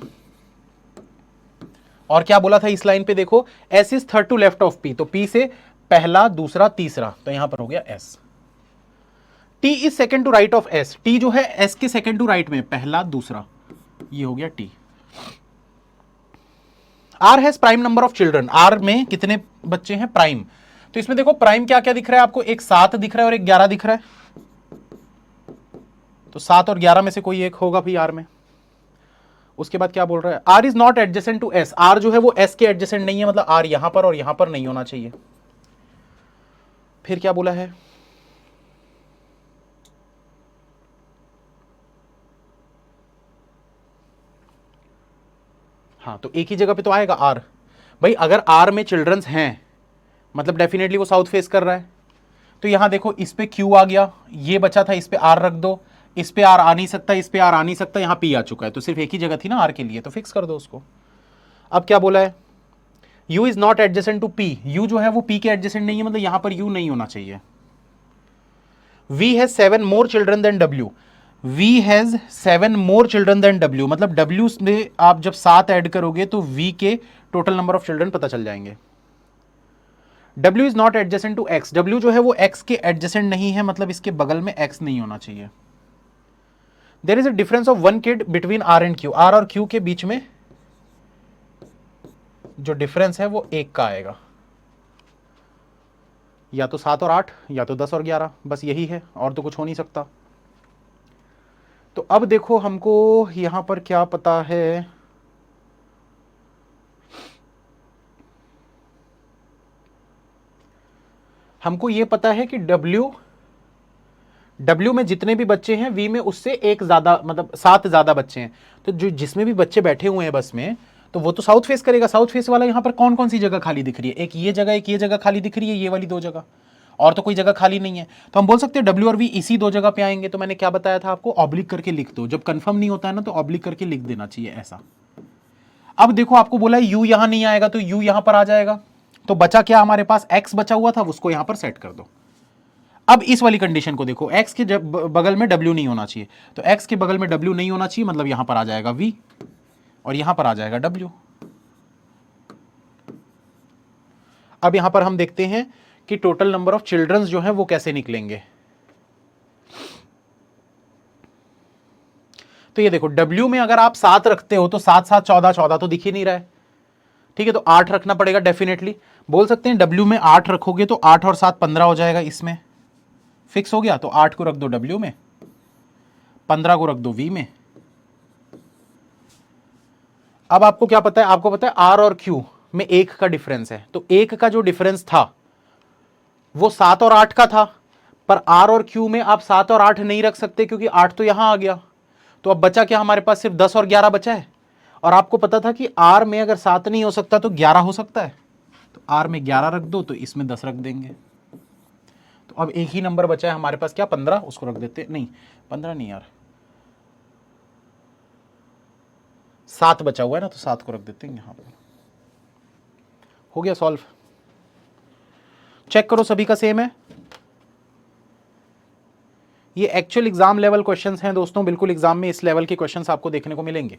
और क्या बोला था इस लाइन पे देखो, S is third to left of P, तो पी से पहला दूसरा तीसरा, तो यहां पर हो गया S. T is second to right of S, T जो है एस के सेकेंड टू राइट में, पहला दूसरा, ये हो गया T. R has prime number of children, R में कितने बच्चे हैं प्राइम, तो इसमें देखो प्राइम क्या क्या दिख रहा है आपको, एक 7 दिख रहा है और एक 11 दिख रहा है। तो 7 और 11 में से कोई एक होगा भी आर में। उसके बाद क्या बोल रहा है, R is not adjacent to S, R जो है वो एस के एडजेसेंट नहीं है, मतलब आर यहां पर और यहां पर नहीं होना चाहिए। फिर क्या बोला है, हाँ तो एक ही जगह पे तो आएगा आर। भाई अगर आर में चिल्ड्रंस हैं मतलब डेफिनेटली वो साउथ फेस कर रहा है। तो यहां देखो इस पे क्यू आ गया, ये बचा था, इस पे आर रख दो, इस पे आर आ नहीं सकता, इस पे आर आ नहीं सकता, यहां पी आ चुका है, तो सिर्फ एक ही जगह थी ना आर के लिए, तो फिक्स कर दो उसको। अब क्या बोला है, u is not adjacent to p, u जो है वो p के एडजेसेंट नहीं है, मतलब यहां पर u नहीं होना चाहिए। v has 7 more children than w, v has 7 more children than w, मतलब w में आप जब 7 ऐड करोगे तो v के टोटल नंबर ऑफ चिल्ड्रन पता चल जाएंगे। w is not adjacent to x, w जो है वो x के एडजेसेंट नहीं है, मतलब इसके बगल में x नहीं होना चाहिए। There is a difference of 1 kid between r and q, r और q के बीच में जो डिफरेंस है वो 1 का आएगा, या तो 7 और 8 या तो 10 और 11, बस यही है, और तो कुछ हो नहीं सकता। तो अब देखो हमको यहां पर क्या पता है, हमको ये पता है कि W में जितने भी बच्चे हैं V में उससे एक ज्यादा, मतलब 7 ज्यादा बच्चे हैं, तो जो जिसमें भी बच्चे बैठे हुए हैं बस में, तो वो तो साउथ फेस करेगा। साउथ फेस वाला यहां पर कौन कौन सी जगह खाली दिख रही है, एक ये जगह, एक ये जगह खाली दिख रही है, ये वाली 2 जगह, और तो कोई जगह खाली नहीं है। तो हम बोल सकते हैं W और V इसी 2 जगह पे आएंगे। तो मैंने क्या बताया था आपको, ऑब्लिक करके लिख दो, जब कंफर्म नहीं होता है ना तो ऑब्लिक करके लिख देना चाहिए ऐसा। अब देखो आपको बोला है U यहां नहीं आएगा तो U यहां पर आ जाएगा, तो बचा क्या हमारे पास, X बचा हुआ था, उसको यहां पर सेट कर दो। अब इस वाली कंडीशन को देखो, x के बगल में w नहीं होना चाहिए, तो x के बगल में w नहीं होना चाहिए, मतलब यहां पर आ जाएगा v और यहां पर आ जाएगा w। अब यहां पर हम देखते हैं कि टोटल नंबर ऑफ चिल्ड्रंस जो हैं वो कैसे निकलेंगे। तो ये देखो w में अगर आप 7 रखते हो तो 7 7 14 14 तो दिख ही नहीं रहा है। ठीक है, तो 8 रखना पड़ेगा डेफिनेटली। बोल सकते हैं w में 8 रखोगे तो 8 और 7 15 हो जाएगा, इसमें फिक्स हो गया, तो 8 को रख दो w में, 15 को रख दो V में। अब आपको क्या पता है, आपको पता है R और Q में 1 का डिफरेंस है, तो 1 का जो डिफरेंस था वो 7 और 8 का था, पर R और Q में आप 7 और 8 नहीं रख सकते क्योंकि 8 तो यहां आ गया। तो अब बचा क्या हमारे पास, सिर्फ 10 और 11 बचा है। और आपको पता था कि R में अगर 7 नहीं हो सकता तो 11 हो सकता है, तो R में 11 रख दो, तो इसमें 10 रख देंगे। तो अब एक ही नंबर बचा है हमारे पास, क्या 15, उसको रख देते, नहीं 15 नहीं यार, 7 बचा हुआ है ना, तो 7 को रख देते हैं यहां पर। हो गया सॉल्व। चेक करो सभी का सेम है। ये एक्चुअल एग्जाम लेवल क्वेश्चंस हैं दोस्तों, बिल्कुल एग्जाम में इस लेवल के क्वेश्चंस आपको देखने को मिलेंगे।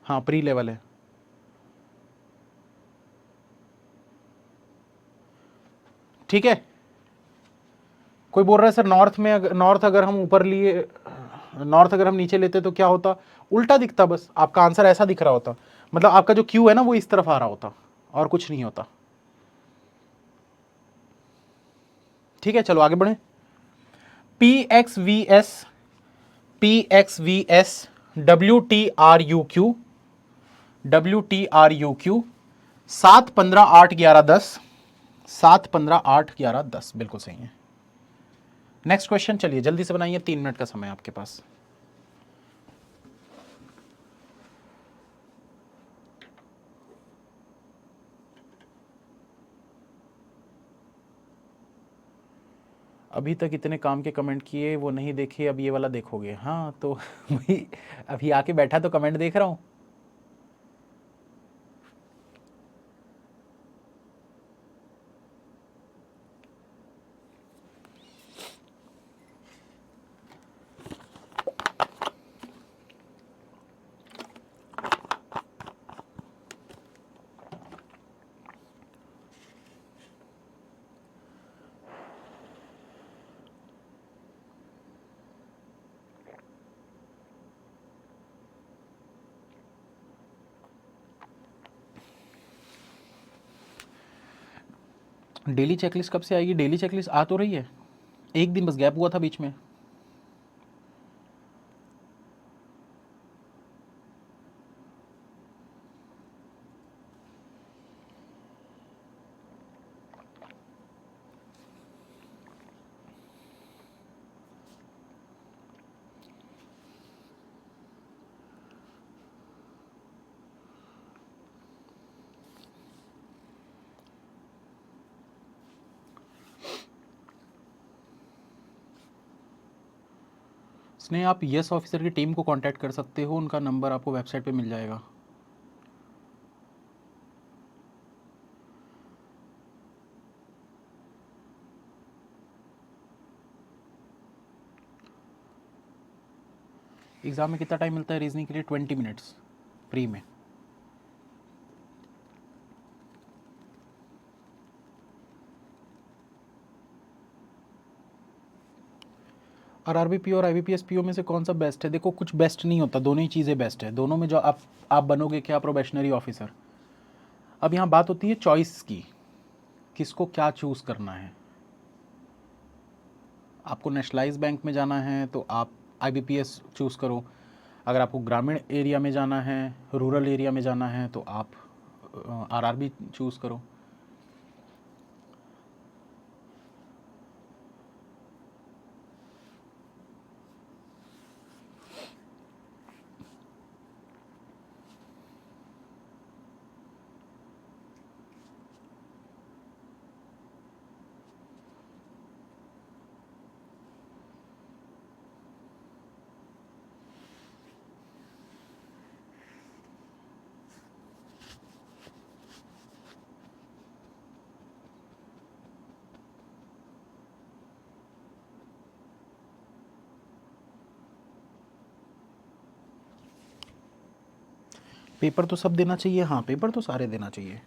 हाँ प्री लेवल है। ठीक है, कोई बोल रहा है सर नॉर्थ में, नॉर्थ अगर हम ऊपर लिए, नॉर्थ अगर हम नीचे लेते तो क्या होता, उल्टा दिखता, बस आपका आंसर ऐसा दिख रहा होता, मतलब आपका जो क्यू है ना वो इस तरफ आ रहा होता, और कुछ नहीं होता। ठीक है, चलो आगे बढ़े। P x V S, W T R you Q, WTRUQ, 7 15 8 11 10, 7 15 8 11 10, बिल्कुल सही है। नेक्स्ट क्वेश्चन, चलिए जल्दी से बनाइए, 3 मिनट का समय आपके पास। अभी तक इतने काम के कमेंट किए, वो नहीं देखे, अब ये वाला देखोगे। हाँ तो वही, अभी आके बैठा तो कमेंट देख रहा हूँ। डेली चेकलिस्ट कब से आएगी? डेली चेकलिस्ट आ तो रही है, एक दिन बस गैप हुआ था बीच में। स्नेह, आप यस ऑफिसर की टीम को कांटेक्ट कर सकते हो, उनका नंबर आपको वेबसाइट पे मिल जाएगा। एग्जाम में कितना टाइम मिलता है रीजनिंग के लिए? 20 मिनट्स प्री में। RRBP और IBPS PO में से कौन सा बेस्ट है? देखो कुछ बेस्ट नहीं होता, दोनों ही चीज़ें बेस्ट है, दोनों में जो आप बनोगे क्या, प्रोबेशनरी ऑफिसर। अब यहाँ बात होती है चॉइस की, किसको क्या चूज़ करना है। आपको नेशनलाइज बैंक में जाना है तो आप IBPS चूज़ करो, अगर आपको ग्रामीण एरिया में जाना है, रूरल एरिया में जाना है, तो आप RRB चूज़ करो। पेपर तो सब देना चाहिए, हाँ पेपर तो सारे देना चाहिए।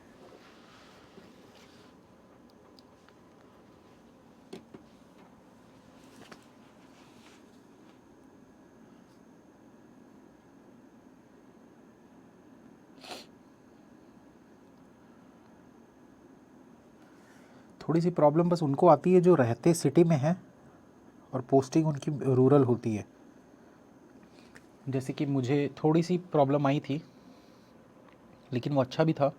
थोड़ी सी प्रॉब्लम बस उनको आती है जो रहते सिटी में हैं और पोस्टिंग उनकी रूरल होती है। जैसे कि मुझे थोड़ी सी प्रॉब्लम आई थी, लेकिन वो अच्छा भी था।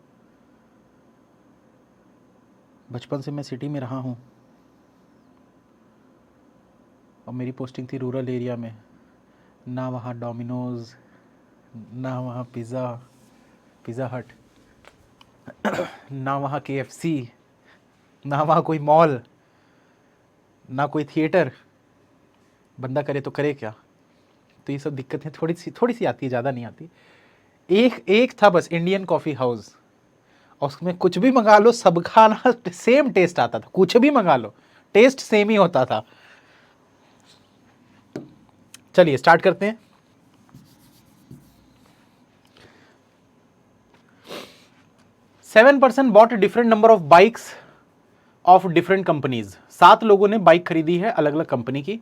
बचपन से मैं सिटी में रहा हूँ और मेरी पोस्टिंग थी रूरल एरिया में। ना वहाँ डोमिनोज़, ना वहाँ पिज़्ज़ा हट, ना वहाँ KFC, ना वहाँ कोई मॉल, ना कोई थिएटर। बंदा करे तो करे क्या। तो ये सब दिक्कतें थोड़ी सी आती है, ज़्यादा नहीं आती। एक था बस इंडियन कॉफ़ी हाउस, और उसमें कुछ भी मंगा लो सब खाना सेम टेस्ट आता था, कुछ भी मंगा लो टेस्ट सेम ही होता था। चलिए स्टार्ट करते हैं। 7% bought different number of bikes of different companies. 7 लोगों ने बाइक खरीदी है अलग अलग कंपनी की।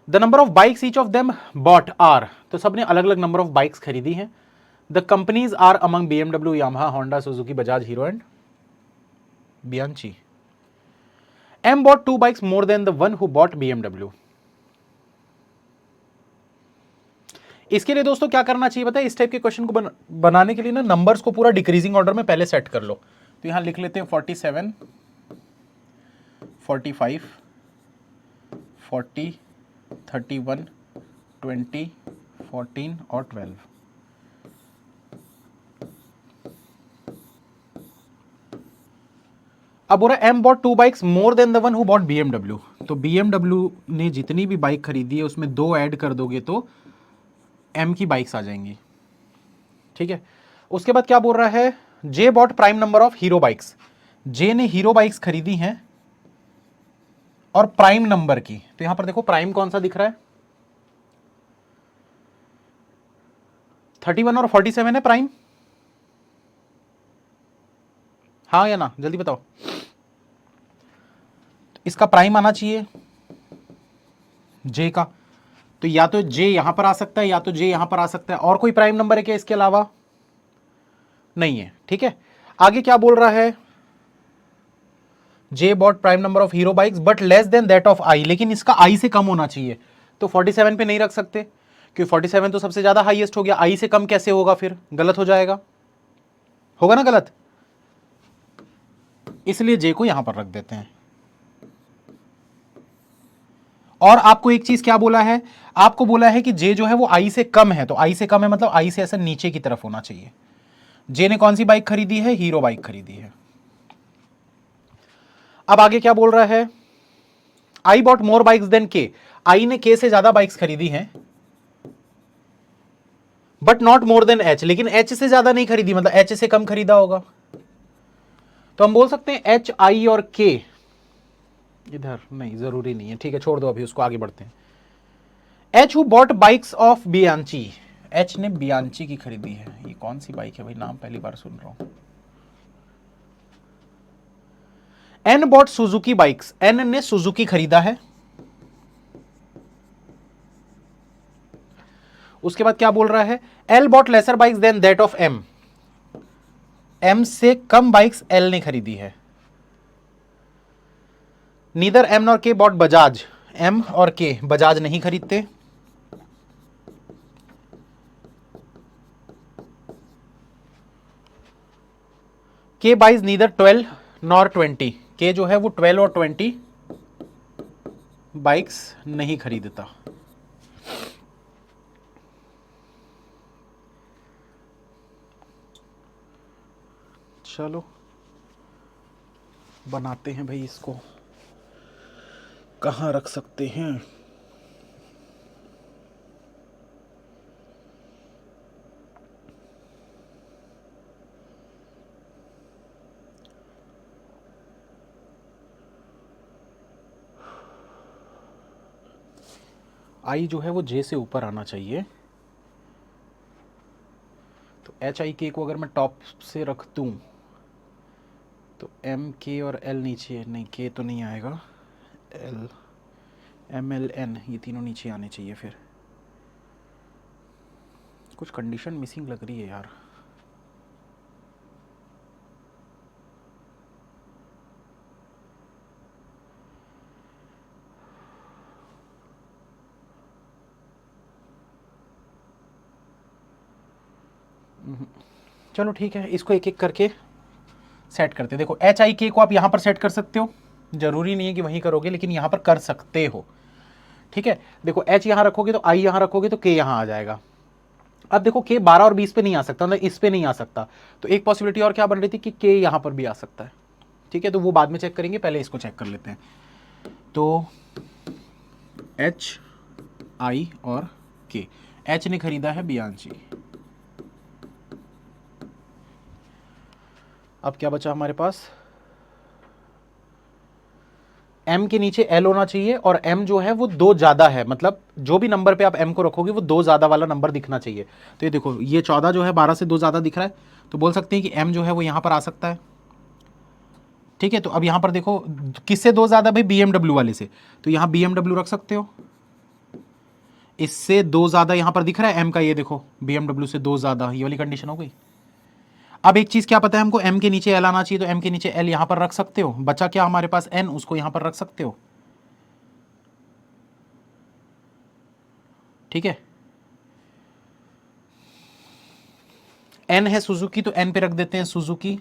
The number of bikes each of them bought are, तो सबने अलग अलग नंबर ऑफ बाइक्स खरीदी हैं। The companies are among BMW, Yamaha, Honda, Suzuki, Bajaj, Hero and Bianchi. M bought 2 bikes more than the one who bought BMW. इसके लिए दोस्तों क्या करना चाहिए पता है, इस टाइप के क्वेश्चन को बनाने के लिए ना नंबर्स को पूरा डिक्रीजिंग ऑर्डर में पहले सेट कर लो। तो यहां लिख लेते हैं 47, 45, 40, 31, 20, 14 और 12। अब बोल रहा है M bought 2 bikes more than the one who bought BMW। तो BMW ने जितनी भी बाइक खरीदी है उसमें 2 ऐड कर दोगे तो M की बाइक्स आ जाएंगी। ठीक है, उसके बाद क्या बोल रहा है, J bought prime number of Hero bikes. J ने हीरो बाइक्स खरीदी हैं और प्राइम नंबर की। तो यहां पर देखो प्राइम कौन सा दिख रहा है, 31 और 47 है प्राइम। हाँ या ना, जल्दी बताओ। इसका प्राइम आना चाहिए J का। तो या तो J यहां पर आ सकता है या तो J यहां पर आ सकता है। और कोई प्राइम नंबर है क्या इसके अलावा? नहीं है। ठीक है, आगे क्या बोल रहा है, J bought prime number of Hero bikes but less than that of I, लेकिन इसका I से कम होना चाहिए। तो 47 पे नहीं रख सकते क्योंकि 47 तो सबसे ज्यादा हाईएस्ट हो गया, I से कम कैसे होगा, फिर गलत हो जाएगा, होगा ना गलत। इसलिए J को यहां पर रख देते हैं। और आपको एक चीज क्या बोला है, आपको बोला है कि J जो है वो I से कम है। तो I से कम है मतलब I से ऐसा नीचे की तरफ होना चाहिए। J ने कौन सी बाइक खरीदी है, हीरो बाइक खरीदी है। अब आगे क्या बोल रहा है, I bought more bikes than K। I ने K से ज्यादा बाइक्स खरीदी हैं but not more than H, लेकिन H से ज्यादा नहीं खरीदी, मतलब H से कम खरीदा होगा। तो हम बोल सकते हैं H, I और K। इधर नहीं, जरूरी नहीं है, ठीक है छोड़ दो, अभी उसको आगे बढ़ते हैं। H who bought bikes of Bianchi. H ने बियांची की खरीदी है। ये कौन सी बाइक है भाई, नाम पहली बार सुन रहा हूं। N bought Suzuki bikes. N ने सुजुकी खरीदा है। उसके बाद क्या बोल रहा है, L bought lesser bikes than that of M। M से कम बाइक्स L ने खरीदी है। Neither M nor K bought Bajaj. M और K बजाज नहीं खरीदते। K buys neither 12 nor 20। K जो है वो 12 और 20 बाइक्स नहीं खरीदता। चलो बनाते हैं भाई, इसको कहाँ रख सकते हैं। आई जो है वो J से ऊपर आना चाहिए। तो HIK को अगर मैं टॉप से रख दूं तो MK और L नीचे, नहीं K तो नहीं आएगा, L MLN ये तीनों नीचे आने चाहिए। फिर कुछ कंडीशन मिसिंग लग रही है यार। चलो ठीक है, इसको एक एक करके सेट करते हैं। देखो एच आई के को आप यहाँ पर सेट कर सकते हो, जरूरी नहीं है कि वहीं करोगे, लेकिन यहाँ पर कर सकते हो। ठीक है, देखो एच यहाँ रखोगे तो आई यहाँ रखोगे तो के यहाँ आ जाएगा। अब देखो के 12 और 20 पे नहीं आ सकता, मतलब इस पे नहीं आ सकता, तो एक पॉसिबिलिटी और क्या बन रही थी कि के यहाँ पर भी आ सकता है। ठीक है, तो वो बाद में चेक करेंगे, पहले इसको चेक कर लेते हैं। तो एच आई और के, एच ने खरीदा है बियांशी। अब क्या बचा हमारे पास, m के नीचे l होना चाहिए, और m जो है वो 2 ज्यादा है, मतलब जो भी नंबर पे आप m को रखोगे वो 2 ज्यादा वाला नंबर दिखना चाहिए। तो ये देखो ये 14 जो है 12 से 2 ज्यादा दिख रहा है, तो बोल सकते हैं कि m जो है वो यहां पर आ सकता है। ठीक है, तो अब यहां पर देखो किससे 2 ज्यादा, भाई BMW वाले से, तो यहां BMW रख सकते हो। इससे 2 ज्यादा यहां पर दिख रहा है m का, ये देखो BMW से 2 ज्यादा, ये वाली कंडीशन हो गई। अब एक चीज क्या पता है हमको, m के नीचे l आना चाहिए, तो m के नीचे l यहां पर रख सकते हो। बचा क्या हमारे पास n, उसको यहां पर रख सकते हो। ठीक है, n है सुजुकी, तो n पे रख देते हैं सुजुकी।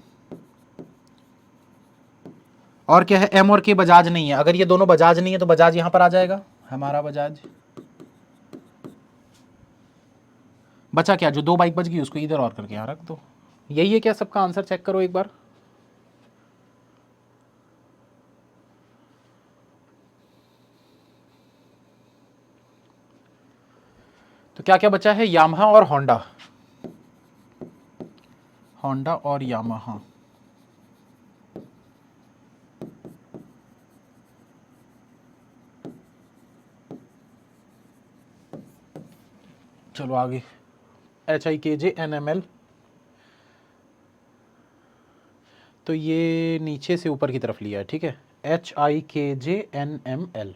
और क्या है, m और k बजाज नहीं है, अगर ये दोनों बजाज नहीं है तो बजाज यहां पर आ जाएगा हमारा बजाज। बचा क्या, जो 2 बाइक बच गई उसको इधर और करके यहां रख दो। यही है क्या, सबका आंसर चेक करो एक बार। तो क्या क्या बचा है, यामाहा और होंडा, होंडा और यामाहा। चलो आगे, H I K J N M L, तो ये नीचे से ऊपर की तरफ लिया है। ठीक है, H I K J N M L,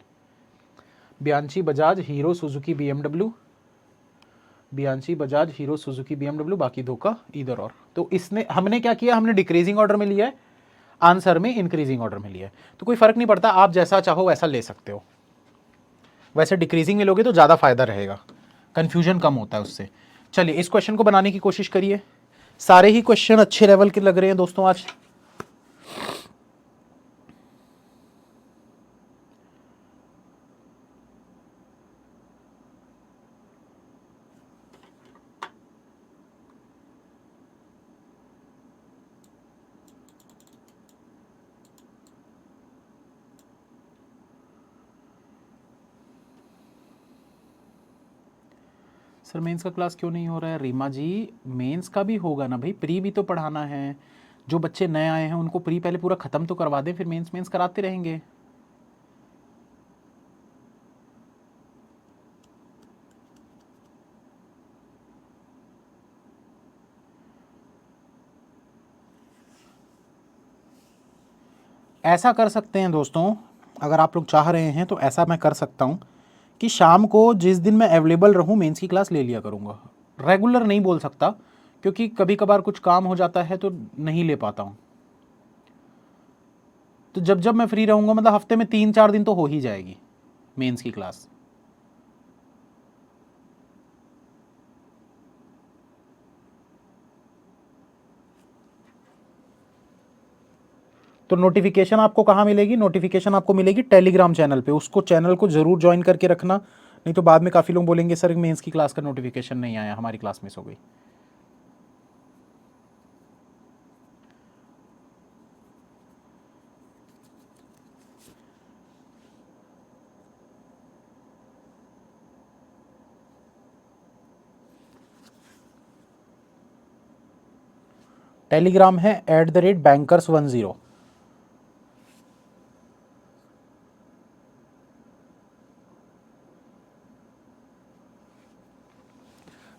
बियांशी बजाज हीरो सुजुकी BMW, बियांशी बजाज हीरो सुजुकी BMW, बाकी दो का इधर और। तो इसने, हमने क्या किया, हमने डिक्रीजिंग ऑर्डर में लिया है, आंसर में इंक्रीजिंग ऑर्डर में लिया है। तो कोई फर्क नहीं पड़ता, आप जैसा चाहो वैसा ले सकते हो। वैसे डिक्रीजिंग में लोगे तो ज़्यादा फायदा रहेगा, कंफ्यूजन कम होता है उससे। चलिए इस क्वेश्चन को बनाने की कोशिश करिए। सारे ही क्वेश्चन अच्छे लेवल के लग रहे हैं दोस्तों आज। सर मेंस का क्लास क्यों नहीं हो रहा है, रीमा जी मेंस का भी होगा ना भाई, प्री भी तो पढ़ाना है। जो बच्चे नए आए हैं उनको प्री पहले पूरा ख़त्म तो करवा दें, फिर मेंस मेंस कराते रहेंगे। ऐसा कर सकते हैं दोस्तों, अगर आप लोग चाह रहे हैं तो ऐसा मैं कर सकता हूँ कि शाम को जिस दिन मैं अवेलेबल रहूँ मेंस की क्लास ले लिया करूँगा। रेगुलर नहीं बोल सकता, क्योंकि कभी कभार कुछ काम हो जाता है तो नहीं ले पाता हूँ। तो जब जब मैं फ्री रहूँगा, मतलब हफ्ते में 3-4 दिन तो हो ही जाएगी मेंस की क्लास। तो नोटिफिकेशन आपको कहाँ मिलेगी, नोटिफिकेशन आपको मिलेगी टेलीग्राम चैनल पे, उसको चैनल को जरूर ज्वाइन करके रखना, नहीं तो बाद में काफ़ी लोग बोलेंगे सर मेंस की क्लास का नोटिफिकेशन नहीं आया, हमारी क्लास मिस हो गई। टेलीग्राम है @bankers10।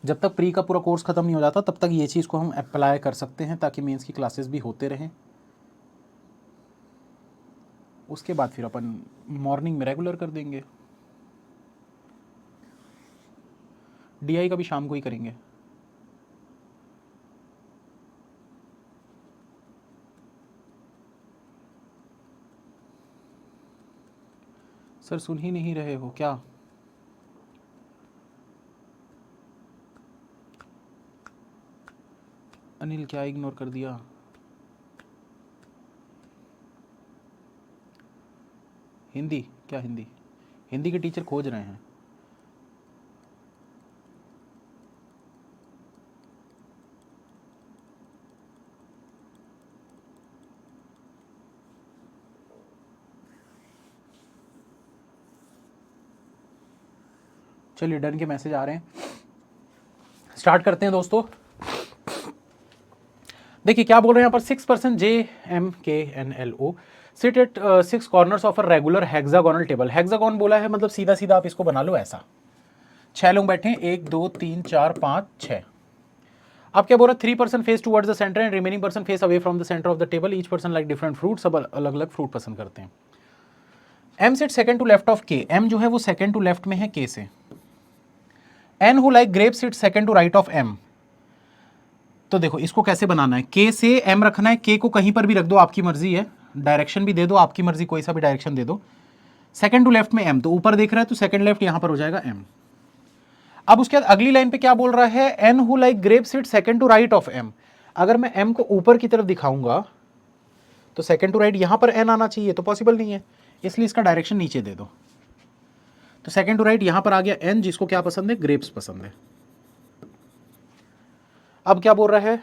जब तक प्री का पूरा कोर्स ख़त्म नहीं हो जाता तब तक ये चीज़ को हम अप्लाई कर सकते हैं, ताकि मेंस की क्लासेस भी होते रहें। उसके बाद फिर अपन मॉर्निंग में रेगुलर कर देंगे। DI का भी शाम को ही करेंगे। सर सुन ही नहीं रहे हो क्या, अनिल क्या इग्नोर कर दिया? हिंदी क्या? हिंदी हिंदी के टीचर खोज रहे हैं। चलिए डन के मैसेज आ रहे हैं, स्टार्ट करते हैं दोस्तों। देखिए क्या बोल रहे हैं यहाँ पर, 6% JMKNLO sit at 6 corners of a regular hexagonal table. Hexagon बोला है मतलब सीधा सीधा आप इसको बना लो ऐसा, 6 लोग बैठे हैं, 1 2 3 4 5 6। अब क्या बोल रहा है, 3% face towards the centre and remaining person face away from the centre of the table, each person like different fruit, सब अलग अलग फ्रूट पसंद करते हैं। M sit second to left of K, M जो है वो सेकंड टू लेफ्ट में है K से। N who like grape sit second to right of M। तो देखो इसको कैसे बनाना है, K से M रखना है, K को कहीं पर भी रख दो, आपकी मर्जी है, डायरेक्शन भी दे दो आपकी मर्जी, कोई सा भी डायरेक्शन दे दो। सेकंड टू लेफ्ट में M, तो ऊपर देख रहा है तो सेकंड लेफ्ट यहां पर हो जाएगा M। अब उसके बाद अगली लाइन पे क्या बोल रहा है, N who like grape sit second to right of M। अगर मैं M को ऊपर की तरफ दिखाऊंगा तो सेकंड टू राइट यहां पर N आना चाहिए, तो पॉसिबल नहीं है, इसलिए इसका डायरेक्शन नीचे दे दो। तो सेकंड टू राइट यहां पर आ गया N, जिसको क्या पसंद है, ग्रेप्स पसंद है। अब क्या बोल रहा है,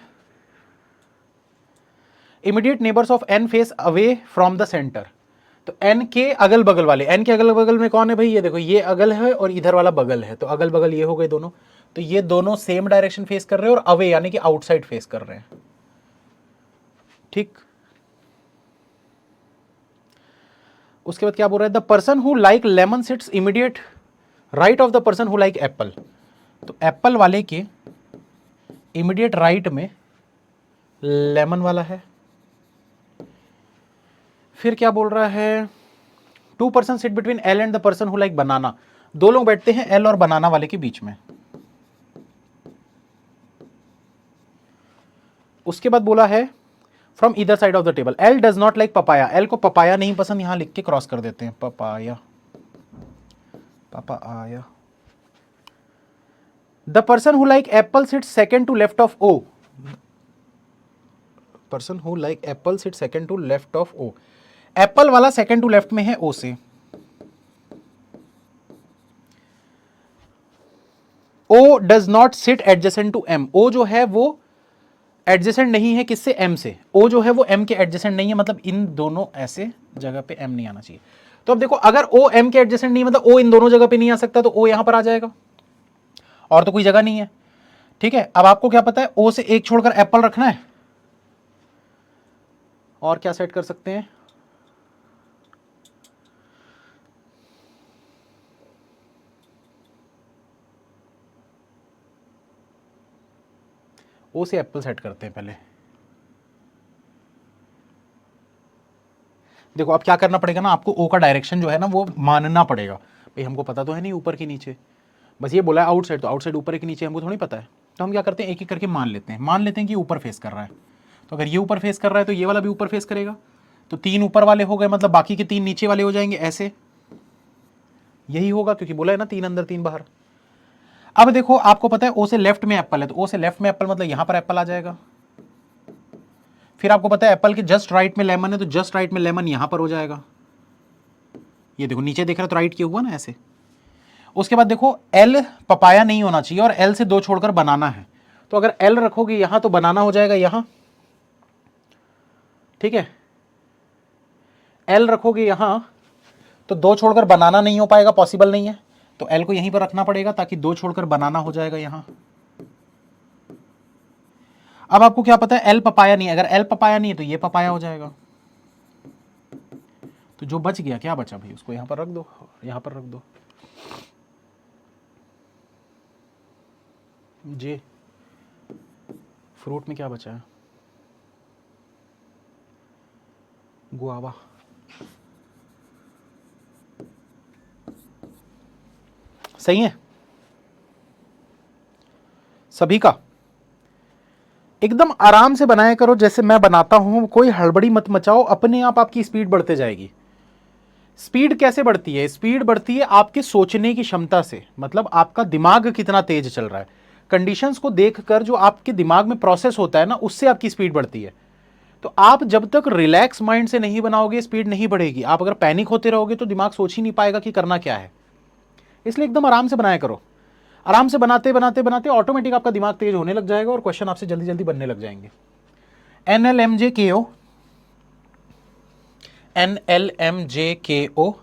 immediate neighbours of N face away from the centre. तो N के अगल बगल वाले, N के अगल बगल में कौन है भाई, ये देखो ये अगल है और इधर वाला बगल है, तो अगल बगल ये हो गए दोनों, तो ये दोनों सेम डायरेक्शन फेस कर रहे हैं और अवे यानी कि आउटसाइड फेस कर रहे हैं। ठीक, उसके बाद क्या बोल रहा है, the person who like lemon sits immediate right of the person who like Apple. तो एप्पल वाले के इमीडिएट राइट में लेमन वाला है। फिर क्या बोल रहा है, 2% sit between L and the person who like banana. दो लोग बैठते हैं L और बनाना वाले के बीच में। उसके बाद बोला है from either side of the table. L does not like papaya, L को पपाया नहीं पसंद, यहां लिख के क्रॉस कर देते हैं, papaya papaya. The person who like apple sit second to left of O। Person who like apple sit second to left of O। Apple वाला सेकंड टू लेफ्ट में है O से। O does not sit adjacent to M। O जो है वो एडजेसेंट नहीं है किससे, M से। O जो है वो M के एडजेसेंट नहीं है, मतलब इन दोनों ऐसे जगह पे M नहीं आना चाहिए। तो अब देखो अगर O M के एडजेसेंट नहीं, मतलब O इन दोनों जगह पे नहीं आ सकता, तो O यहां पर आ जाएगा, और तो कोई जगह नहीं है। ठीक है, अब आपको क्या पता है, O से एक छोड़कर एप्पल रखना है, और क्या सेट कर सकते हैं, O से एप्पल सेट करते हैं पहले। देखो अब क्या करना पड़ेगा ना, आपको O का डायरेक्शन जो है ना वो मानना पड़ेगा। भाई हमको पता तो है नहीं ऊपर की नीचे, बस ये बोला है आउटसाइड, तो आउटसाइड ऊपर के नीचे हमको थोड़ी पता है। तो हम क्या करते हैं, एक एक करके मान लेते हैं कि ऊपर फेस कर रहा है। तो अगर ये ऊपर फेस कर रहा है तो ये वाला भी ऊपर फेस करेगा, तो 3 ऊपर वाले हो गए, मतलब बाकी के 3 नीचे वाले हो जाएंगे, ऐसे यही होगा, क्योंकि बोला है ना 3 अंदर 3 बाहर। अब देखो आपको पता है O से लेफ्ट में एप्पल है, तो O से लेफ्ट में एप्पल मतलब यहां पर एप्पल आ जाएगा। फिर आपको पता है एप्पल के जस्ट राइट में लेमन है, तो जस्ट राइट में लेमन यहां पर हो जाएगा। ये देखो नीचे देख रहे हो तो राइट किया हुआ ना ऐसे। उसके बाद देखो L पपाया नहीं होना चाहिए, और L से 2 छोड़कर बनाना है, तो अगर L रखोगे यहां तो बनाना हो जाएगा यहां। ठीक है, L रखोगे यहां तो 2 छोड़कर बनाना नहीं हो पाएगा, पॉसिबल नहीं है, तो L को यहीं पर रखना पड़ेगा ताकि 2 छोड़कर बनाना हो जाएगा यहां। अब आपको क्या पता है, L पपाया नहीं है, अगर L पपाया नहीं है तो ये पपाया हो जाएगा। तो जो बच गया, क्या बचा भाई, उसको यहां पर रख दो, यहां पर रख दो। जे फ्रूट में क्या बचा है, गुआवा। सही है सभी का, एकदम आराम से बनाया करो जैसे मैं बनाता हूं, कोई हड़बड़ी मत मचाओ, अपने आप आपकी स्पीड बढ़ते जाएगी। स्पीड कैसे बढ़ती है, स्पीड बढ़ती है आपके सोचने की क्षमता से, मतलब आपका दिमाग कितना तेज चल रहा है। कंडीशंस को देखकर जो आपके दिमाग में प्रोसेस होता है ना, उससे आपकी स्पीड बढ़ती है। तो आप जब तक रिलैक्स माइंड से नहीं बनाओगे, स्पीड नहीं बढ़ेगी। आप अगर पैनिक होते रहोगे तो दिमाग सोच ही नहीं पाएगा कि करना क्या है। इसलिए एकदम आराम से बनाया करो। आराम से बनाते बनाते बनाते ऑटोमेटिक आपका दिमाग तेज होने लग जाएगा और क्वेश्चन आपसे जल्दी जल्दी बनने लग जाएंगे। NLMJKO, NLMJKO,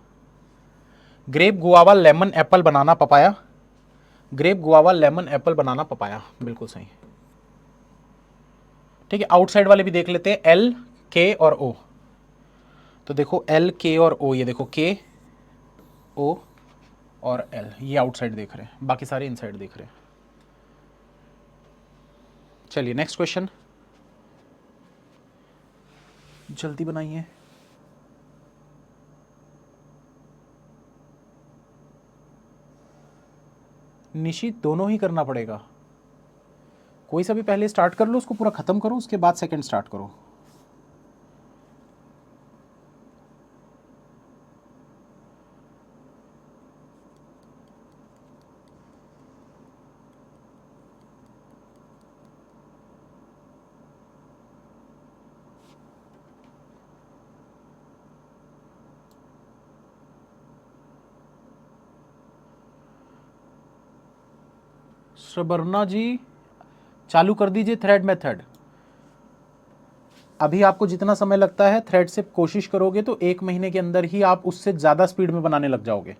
grape, guava, lemon, apple, banana, papaya. Grape, guava, lemon, apple, banana, papaya, बिल्कुल सही। ठीक है, आउटसाइड वाले भी देख लेते हैं, L, K और O। तो देखो L, K और O, ये देखो K, O और L, ये आउटसाइड देख रहे हैं, बाकी सारे इनसाइड देख रहे हैं। चलिए नेक्स्ट क्वेश्चन, जल्दी बनाइए। निशित दोनों ही करना पड़ेगा, कोई सा भी पहले स्टार्ट कर लो, उसको पूरा खत्म करो, उसके बाद सेकंड स्टार्ट करो। सुबर्णा जी चालू कर दीजिए थ्रेड मेथड। अभी आपको जितना समय लगता है थ्रेड से कोशिश करोगे तो 1 महीने के अंदर ही आप उससे ज्यादा स्पीड में बनाने लग जाओगे।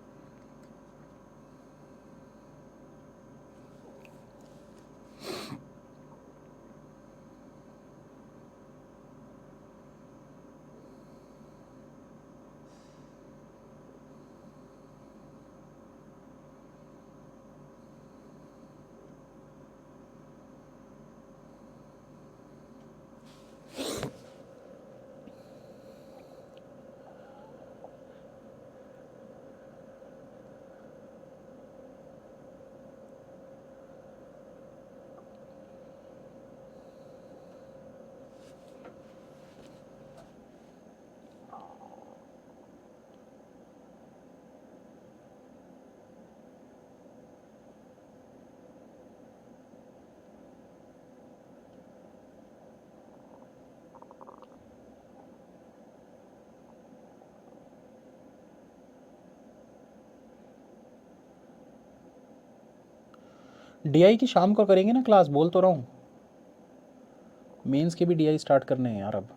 DI की शाम को करेंगे ना क्लास, बोल तो रहा हूँ। मेंस के भी DI स्टार्ट करने हैं यार अब।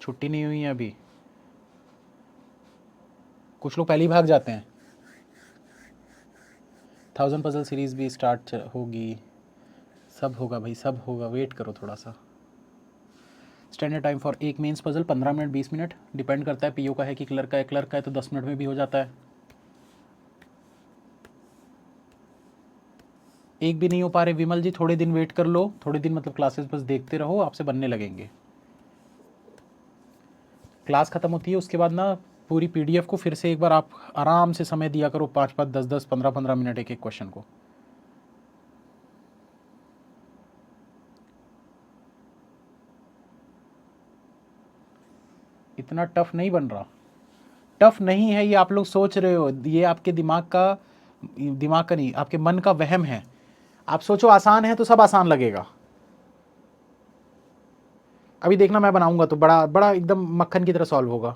छुट्टी नहीं हुई है अभी, कुछ लोग पहले ही भाग जाते हैं। 1000 पजल सीरीज भी स्टार्ट होगी, सब होगा भाई, सब होगा, वेट करो थोड़ा सा। स्टैंडर्ड टाइम फॉर एक mains puzzle 15 minute 20 minute, depend करता है PO का है कि क्लर्क का है। क्लर्क का है तो 10 मिनट में भी हो जाता है। एक भी नहीं हो पा रहे विमल जी, थोड़े दिन वेट कर लो, थोड़े दिन मतलब क्लासेस बस देखते रहो, आपसे बनने लगेंगे। क्लास खत्म होती है उसके बाद ना पूरी PDF को फिर से एक बार आप आराम से समय दिया करो, 5-5 10-10 15-15 मिनट एक एक क्वेश्चन को। इतना टफ नहीं बन रहा, टफ नहीं है ये, आप लोग सोच रहे हो, ये आपके दिमाग का नहीं, आपके मन का वहम है। आप सोचो आसान है तो सब आसान लगेगा। अभी देखना मैं बनाऊंगा तो बड़ा बड़ा एकदम मक्खन की तरह सॉल्व होगा।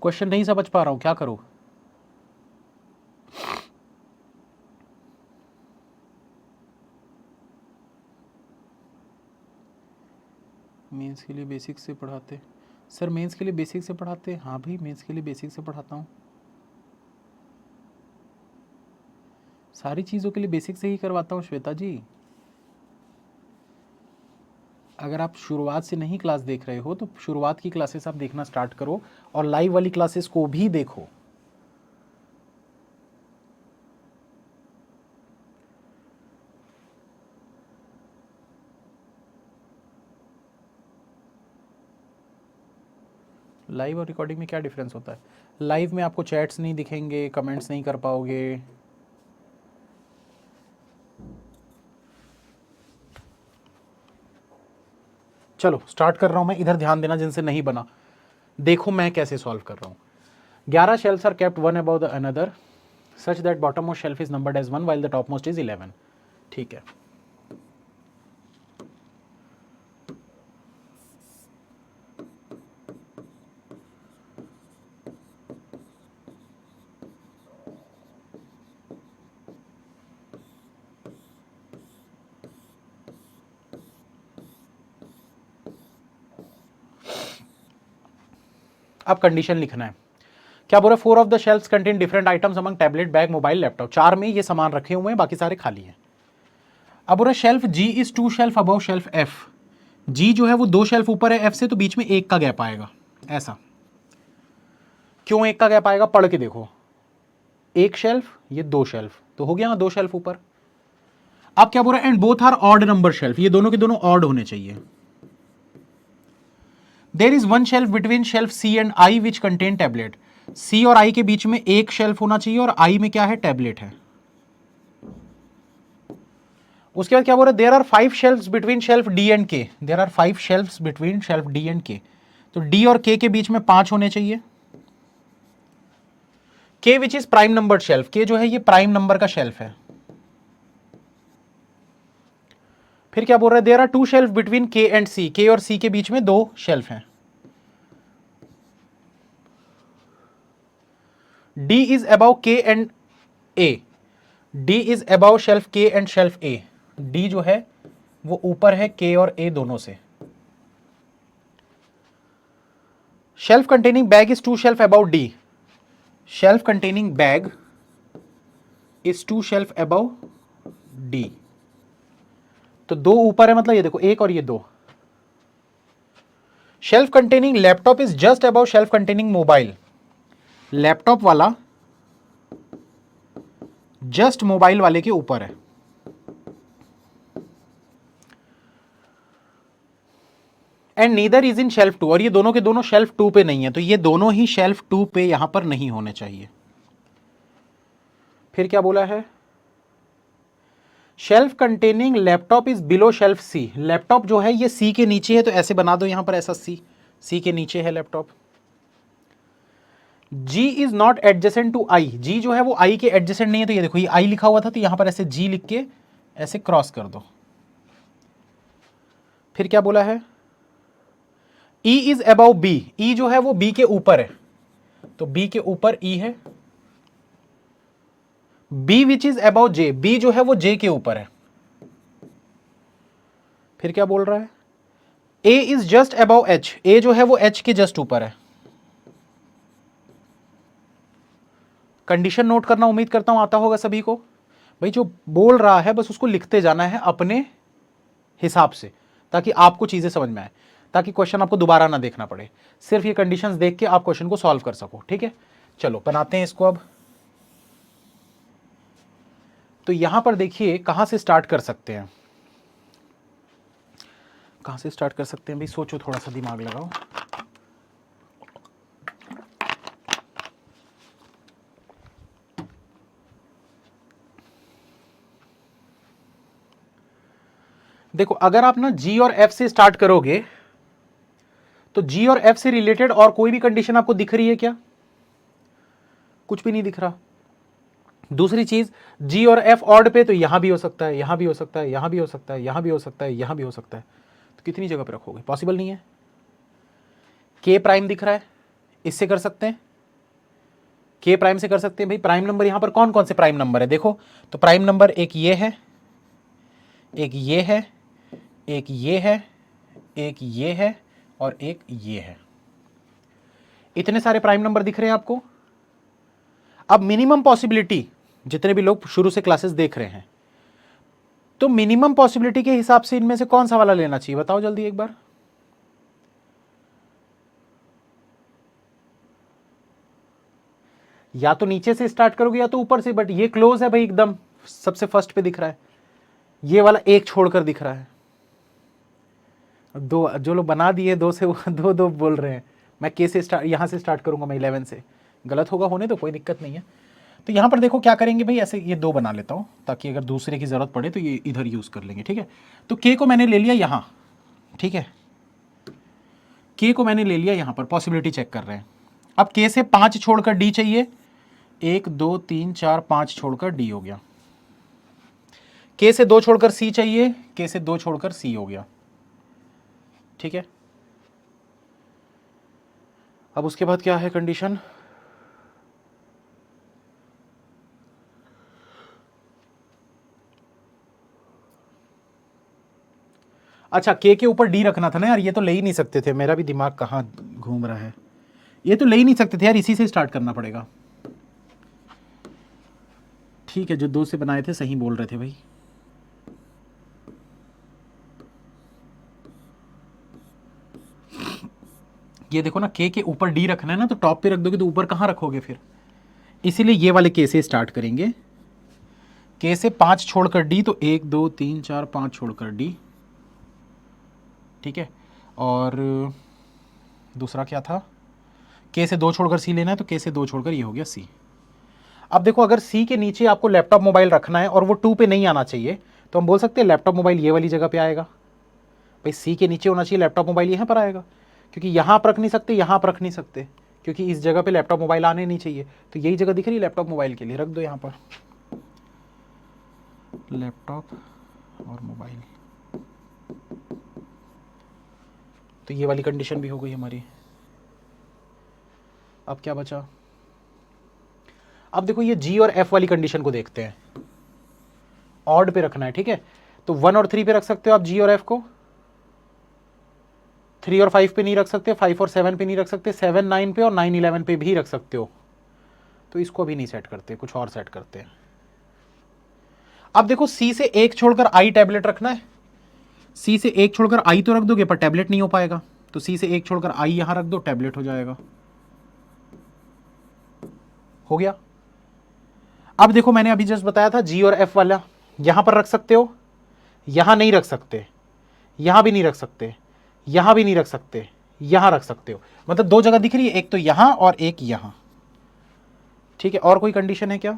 क्वेश्चन नहीं समझ पा रहा हूं, क्या करूं? मेंस के लिए बेसिक से पढ़ाते सर, मेंस के लिए बेसिक से पढ़ाते? हाँ भाई, मेंस के लिए बेसिक से पढ़ाता हूँ, सारी चीज़ों के लिए बेसिक से ही करवाता हूँ श्वेता जी। अगर आप शुरुआत से नहीं क्लास देख रहे हो तो शुरुआत की क्लासेस आप देखना स्टार्ट करो और लाइव वाली क्लासेस को भी देखो। लाइव और रिकॉर्डिंग में क्या डिफरेंस होता है? लाइव में आपको चैट्स नहीं दिखेंगे, कमेंट्स नहीं कर पाओगे। चलो स्टार्ट कर रहा हूं मैं, इधर ध्यान देना जिनसे नहीं बना। देखो मैं कैसे सॉल्व कर रहा हूं। 11 shelves are kept one about the another such that bottom most shelf is numbered as 1 while the top most is 11। ठीक है, अब कंडीशन लिखना है। क्या बोल रहा है? 4 of the shelves contain different items among tablet, bag, mobile, laptop. 4 में ये सामान रखे हुए हैं, बाकी सारे खाली हैं। अब बोल रहा है shelf G is 2 shelf above shelf F. G जो है वो 2 शेल्फ ऊपर है एफ से, तो बीच में 1 का गैप आएगा। ऐसा क्यों 1 का गैप आएगा? पढ़ के देखो। 1 शेल्फ, ये 2 शेल्फ, तो हो गया ना 2 शेल्फ ऊपर। अब क्या बोल रहा है? And both are odd number shelf, ये दोनों के दोनों ऑड होने चाहिए। There is 1 shelf between shelf C and I which contain tablet. C और आई के बीच में 1 शेल्फ होना चाहिए और आई में क्या है? टैबलेट है। उसके बाद क्या बोल रहा है? There are 5 shelfs between shelf D and K. There are 5 shelfs between shelf D and K, तो डी और के बीच में 5 होने चाहिए। के which is prime number shelf, के जो है ये प्राइम नंबर का शेल्फ है। फिर क्या बोल रहा है? There are 2 shelf between K and C, K और सी के बीच में 2 शेल्फ हैं। D is above K and A, D is above shelf K and shelf A. D जो है वो ऊपर है के और ए दोनों से। Shelf containing bag is 2 shelf above D. Shelf containing bag is 2 shelf above D, तो 2 ऊपर है, मतलब ये देखो 1 और ये 2। Shelf containing laptop is just above shelf containing mobile. Laptop वाला जस्ट मोबाइल वाले के ऊपर है। And neither is in shelf 2, और ये दोनों के दोनों शेल्फ 2 पे नहीं है, तो ये दोनों ही शेल्फ 2 पे यहां पर नहीं होने चाहिए। फिर क्या बोला है? Shelf containing laptop is below shelf C. Laptop जो है ये सी के नीचे है, तो ऐसे बना दो यहां पर, ऐसा सी के नीचे है laptop. G is not adjacent to I. G जो है वो I के एडजेसेंट नहीं है, तो ये देखो ये I लिखा हुआ था, तो यहां पर ऐसे G लिख के ऐसे क्रॉस कर दो। फिर क्या बोला है? E is above B। E जो है वो B के ऊपर है, तो B के ऊपर E है। B which is above J, B जो है वो J के ऊपर है। फिर क्या बोल रहा है? A is just above H। A जो है वो H के जस्ट ऊपर है। कंडीशन नोट करना उम्मीद करता हूं आता होगा सभी को। भाई जो बोल रहा है बस उसको लिखते जाना है अपने हिसाब से, ताकि आपको चीजें समझ में आए, ताकि क्वेश्चन आपको दोबारा ना देखना पड़े। सिर्फ ये कंडीशंस देख के आप क्वेश्चन को सॉल्व कर सको। ठीक है, चलो बनाते हैं इसको अब। तो यहां पर देखिए कहां से स्टार्ट कर सकते हैं, कहां से स्टार्ट कर सकते हैं भाई? सोचो, थोड़ा सा दिमाग लगाओ। देखो अगर आप ना G और F से स्टार्ट करोगे तो G और F से रिलेटेड और कोई भी कंडीशन आपको दिख रही है क्या? कुछ भी नहीं दिख रहा। दूसरी चीज, G और F ऑड पे, तो यहां भी हो सकता है, यहां भी हो सकता है, यहां भी हो सकता है, यहां भी हो सकता है, यहां भी हो सकता है, तो कितनी जगह पे रखोगे? पॉसिबल नहीं है। K प्राइम दिख रहा है, इससे कर सकते हैं, K प्राइम से कर सकते हैं। भाई प्राइम नंबर यहां पर कौन कौन से प्राइम नंबर है देखो, तो प्राइम नंबर एक ये है, एक ये है, एक ये है, एक ये है और एक ये है। इतने सारे प्राइम नंबर दिख रहे हैं आपको। अब मिनिमम पॉसिबिलिटी, जितने भी लोग शुरू से क्लासेस देख रहे हैं, तो मिनिमम पॉसिबिलिटी के हिसाब से इनमें से कौन सा वाला लेना चाहिए बताओ जल्दी एक बार। या तो नीचे से स्टार्ट करोगे या तो ऊपर से, बट ये क्लोज है भाई एकदम, सबसे फर्स्ट पे दिख रहा है, ये वाला एक छोड़कर दिख रहा है। दो जो लोग बना दिए दो से दो दो बोल रहे हैं। मैं के से स्टार्ट, यहाँ से स्टार्ट करूंगा मैं 11 से, गलत होगा होने तो कोई दिक्कत नहीं है। तो यहाँ पर देखो क्या करेंगे भाई, ऐसे ये दो बना लेता हूँ ताकि अगर दूसरे की ज़रूरत पड़े तो ये इधर यूज़ कर लेंगे, ठीक है। तो के को मैंने ले लिया यहाँ, ठीक है, के को मैंने ले लिया यहाँ पर, पॉसिबिलिटी चेक कर रहे हैं। अब के से 5 छोड़कर डी चाहिए, 1 2 3 4 5 छोड़कर डी हो गया। के से 2 छोड़कर सी चाहिए, के से 2 छोड़कर सी हो गया, ठीक है। अब उसके बाद क्या है कंडीशन, अच्छा के ऊपर डी रखना था ना यार, ये तो ले ही नहीं सकते थे, मेरा भी दिमाग कहाँ घूम रहा है, ये तो ले ही नहीं सकते थे यार, इसी से स्टार्ट करना पड़ेगा। ठीक है, जो 2 से बनाए थे सही बोल रहे थे भाई। ये देखो ना, के ऊपर डी रखना है ना, तो टॉप पे रख दोगे तो ऊपर कहाँ रखोगे फिर, इसीलिए ये वाले के से स्टार्ट करेंगे। के से 5 छोड़कर डी, तो 1 2 3 4 5 छोड़कर डी, ठीक है। और दूसरा क्या था, के से 2 छोड़कर सी लेना है, तो के से 2 छोड़कर ये हो गया सी। अब देखो अगर सी के नीचे आपको लैपटॉप मोबाइल रखना है और वो 2 पे नहीं आना चाहिए, तो हम बोल सकते हैं लैपटॉप मोबाइल ये वाली जगह पे आएगा। भाई सी के नीचे होना चाहिए, लैपटॉप मोबाइल यहाँ पर आएगा, क्योंकि यहाँ आप रख नहीं सकते, यहाँ पर रख नहीं सकते, क्योंकि इस जगह पे लैपटॉप मोबाइल आने नहीं चाहिए। तो यही जगह दिख रही है लैपटॉप मोबाइल के लिए, रख दो यहाँ पर लैपटॉप और मोबाइल। तो ये वाली कंडीशन भी हो गई हमारी। अब क्या बचा, अब देखो ये जी और एफ वाली कंडीशन को देखते हैं। ऑड पे रखना है, ठीक है, तो 1 और 3 पे रख सकते हो आप जी और एफ को, 3 और 5 पे नहीं रख सकते, 5 और 7 पे नहीं रख सकते, 7 9 पे और 9 11 पे भी रख सकते हो। तो इसको भी नहीं सेट करते, कुछ और सेट करते हैं। अब देखो सी से 1 छोड़कर आई टैबलेट रखना है, सी से 1 छोड़कर आई तो रख दोगे पर टैबलेट नहीं हो पाएगा, तो सी से 1 छोड़कर आई यहां रख दो, टैबलेट हो जाएगा। हो गया। अब देखो मैंने अभी जस्ट बताया था जी और एफ वाला, यहां पर रख सकते हो, यहां नहीं रख सकते, यहां भी नहीं रख सकते, यहां भी नहीं रख सकते, यहां रख सकते हो, मतलब 2 जगह दिख रही है, एक तो यहां और एक यहां, ठीक है। और कोई कंडीशन है क्या,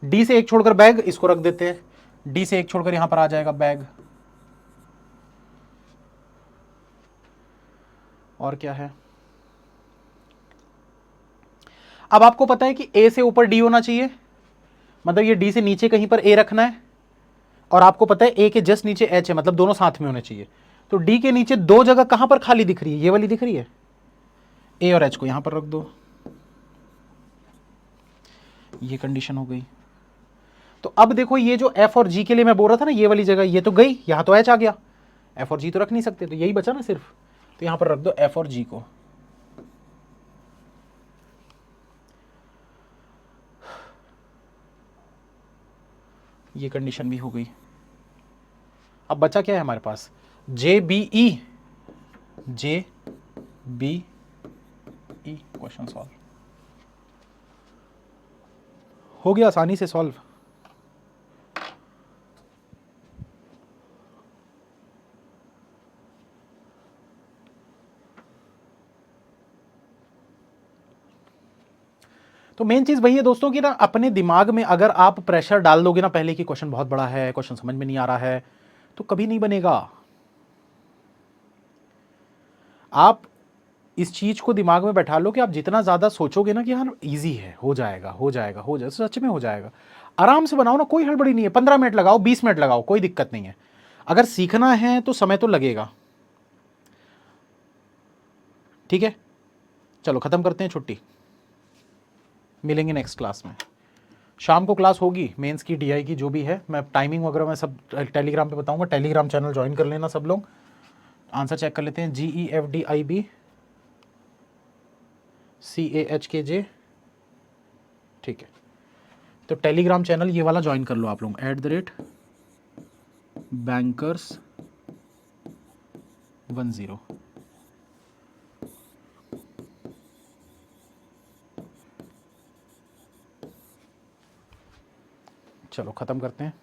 डी से 1 छोड़कर बैग, इसको रख देते हैं, डी से 1 छोड़कर यहां पर आ जाएगा बैग। और क्या है, अब आपको पता है कि ए से ऊपर डी होना चाहिए, मतलब ये डी से नीचे कहीं पर ए रखना है, और आपको पता है ए के जस्ट नीचे एच है, मतलब दोनों साथ में होने चाहिए। तो डी के नीचे 2 जगह कहां पर खाली दिख रही है, ये वाली दिख रही है, ए और एच को यहां पर रख दो, ये कंडीशन हो गई। तो अब देखो ये जो एफ और जी के लिए मैं बोल रहा था ना, ये वाली जगह ये तो गई, यहां तो एच आ गया, एफ और जी तो रख नहीं सकते, तो यही बचा ना सिर्फ, तो यहां पर रख दो एफ और जी को। ये कंडीशन भी हो गई। अब बचा क्या है हमारे पास, J B E, J B E, question solve हो गया आसानी से सॉल्व। तो मेन चीज वही है दोस्तों कि ना अपने दिमाग में अगर आप प्रेशर डाल दोगे ना पहले कि क्वेश्चन बहुत बड़ा है, क्वेश्चन समझ में नहीं आ रहा है, तो कभी नहीं बनेगा। आप इस चीज को दिमाग में बैठा लो कि आप जितना ज्यादा सोचोगे ना कि हाँ इजी है, हो जाएगा हो जाएगा हो जाएगा, सच में हो जाएगा। आराम से बनाओ ना, कोई हड़बड़ी नहीं है, 15 मिनट लगाओ, 20 मिनट लगाओ, कोई दिक्कत नहीं है। अगर सीखना है तो समय तो लगेगा, ठीक है। चलो खत्म करते हैं, छुट्टी, मिलेंगे नेक्स्ट क्लास में। शाम को क्लास होगी मेंस की, डीआई की, जो भी है, मैं टाइमिंग वगैरह मैं सब टेलीग्राम पे बताऊंगा, टेलीग्राम चैनल ज्वाइन कर लेना सब लोग। आंसर चेक कर लेते हैं, GEFDIB CAHKJ, ठीक है। तो टेलीग्राम चैनल ये वाला ज्वाइन कर लो आप लोग, @bankers10। चलो ख़त्म करते हैं।